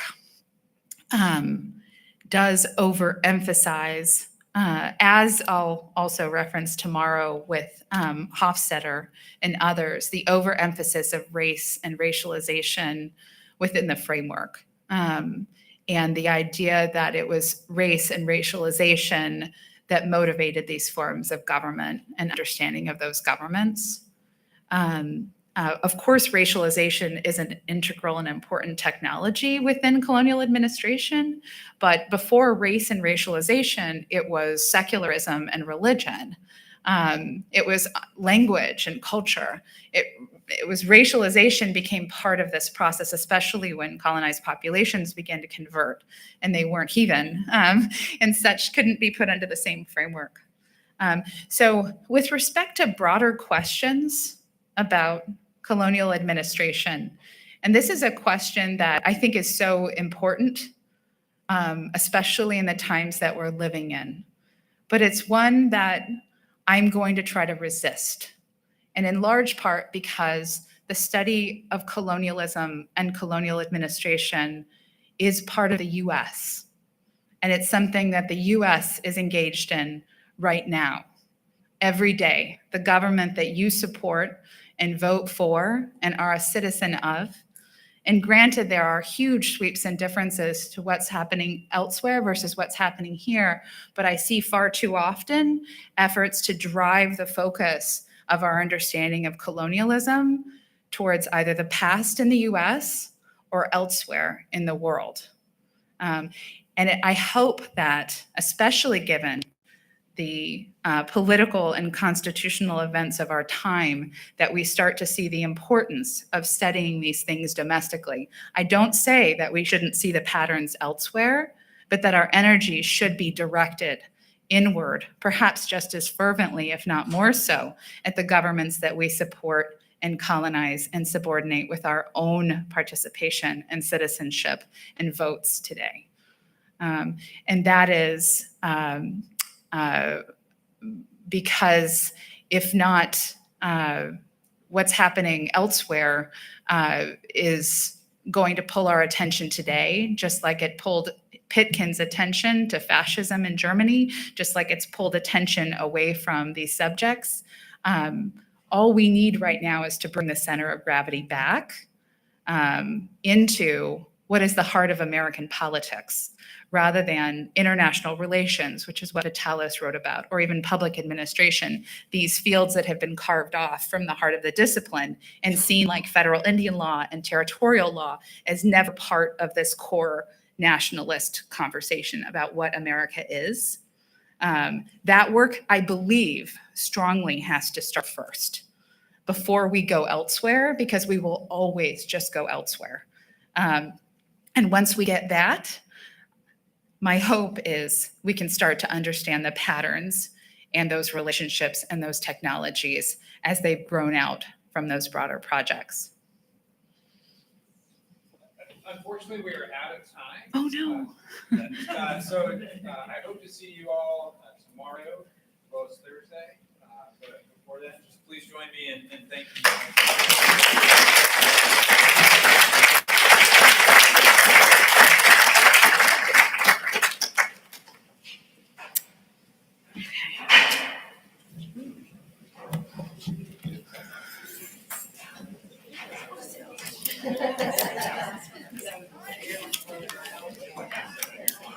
does overemphasize, as I'll also reference tomorrow with Hofstadter and others, the overemphasis of race and racialization within the framework. And the idea that it was race and racialization that motivated these forms of government and understanding of those governments. Of course, racialization is an integral and important technology within colonial administration, but before race and racialization, it was secularism and religion. It was language and culture. It was racialization became part of this process, especially when colonized populations began to convert and they weren't heathen, and such couldn't be put under the same framework. So with respect to broader questions about colonial administration, and this is a question that I think is so important, especially in the times that we're living in, but it's one that I'm going to try to resist. And in large part because the study of colonialism and colonial administration is part of the US. And it's something that the US is engaged in right now. Every day, the government that you support and vote for and are a citizen of. And granted, there are huge sweeps and differences to what's happening elsewhere versus what's happening here, but I see far too often efforts to drive the focus of our understanding of colonialism towards either the past in the US or elsewhere in the world. I hope that, especially given the political and constitutional events of our time, that we start to see the importance of studying these things domestically. I don't say that we shouldn't see the patterns elsewhere, but that our energy should be directed inward, perhaps just as fervently, if not more so, at the governments that we support and colonize and subordinate with our own participation and citizenship and votes today. And that is because if not, what's happening elsewhere is going to pull our attention today, just like it pulled Pitkin's attention to fascism in Germany, just like it's pulled attention away from these subjects. All we need right now is to bring the center of gravity back into what is the heart of American politics, rather than international relations, which is what Vitalis wrote about, or even public administration, these fields that have been carved off from the heart of the discipline and seen like federal Indian law and territorial law as never part of this core nationalist conversation about what America is. That work, I believe, strongly has to start first before we go elsewhere, because we will always just go elsewhere. And once we get that, my hope is we can start to understand the patterns and those relationships and those technologies as they've grown out from those broader projects. Unfortunately, we are out of time. Oh, no. So I hope to see you all tomorrow, as well as Thursday. But before then, just please join me in thanking you.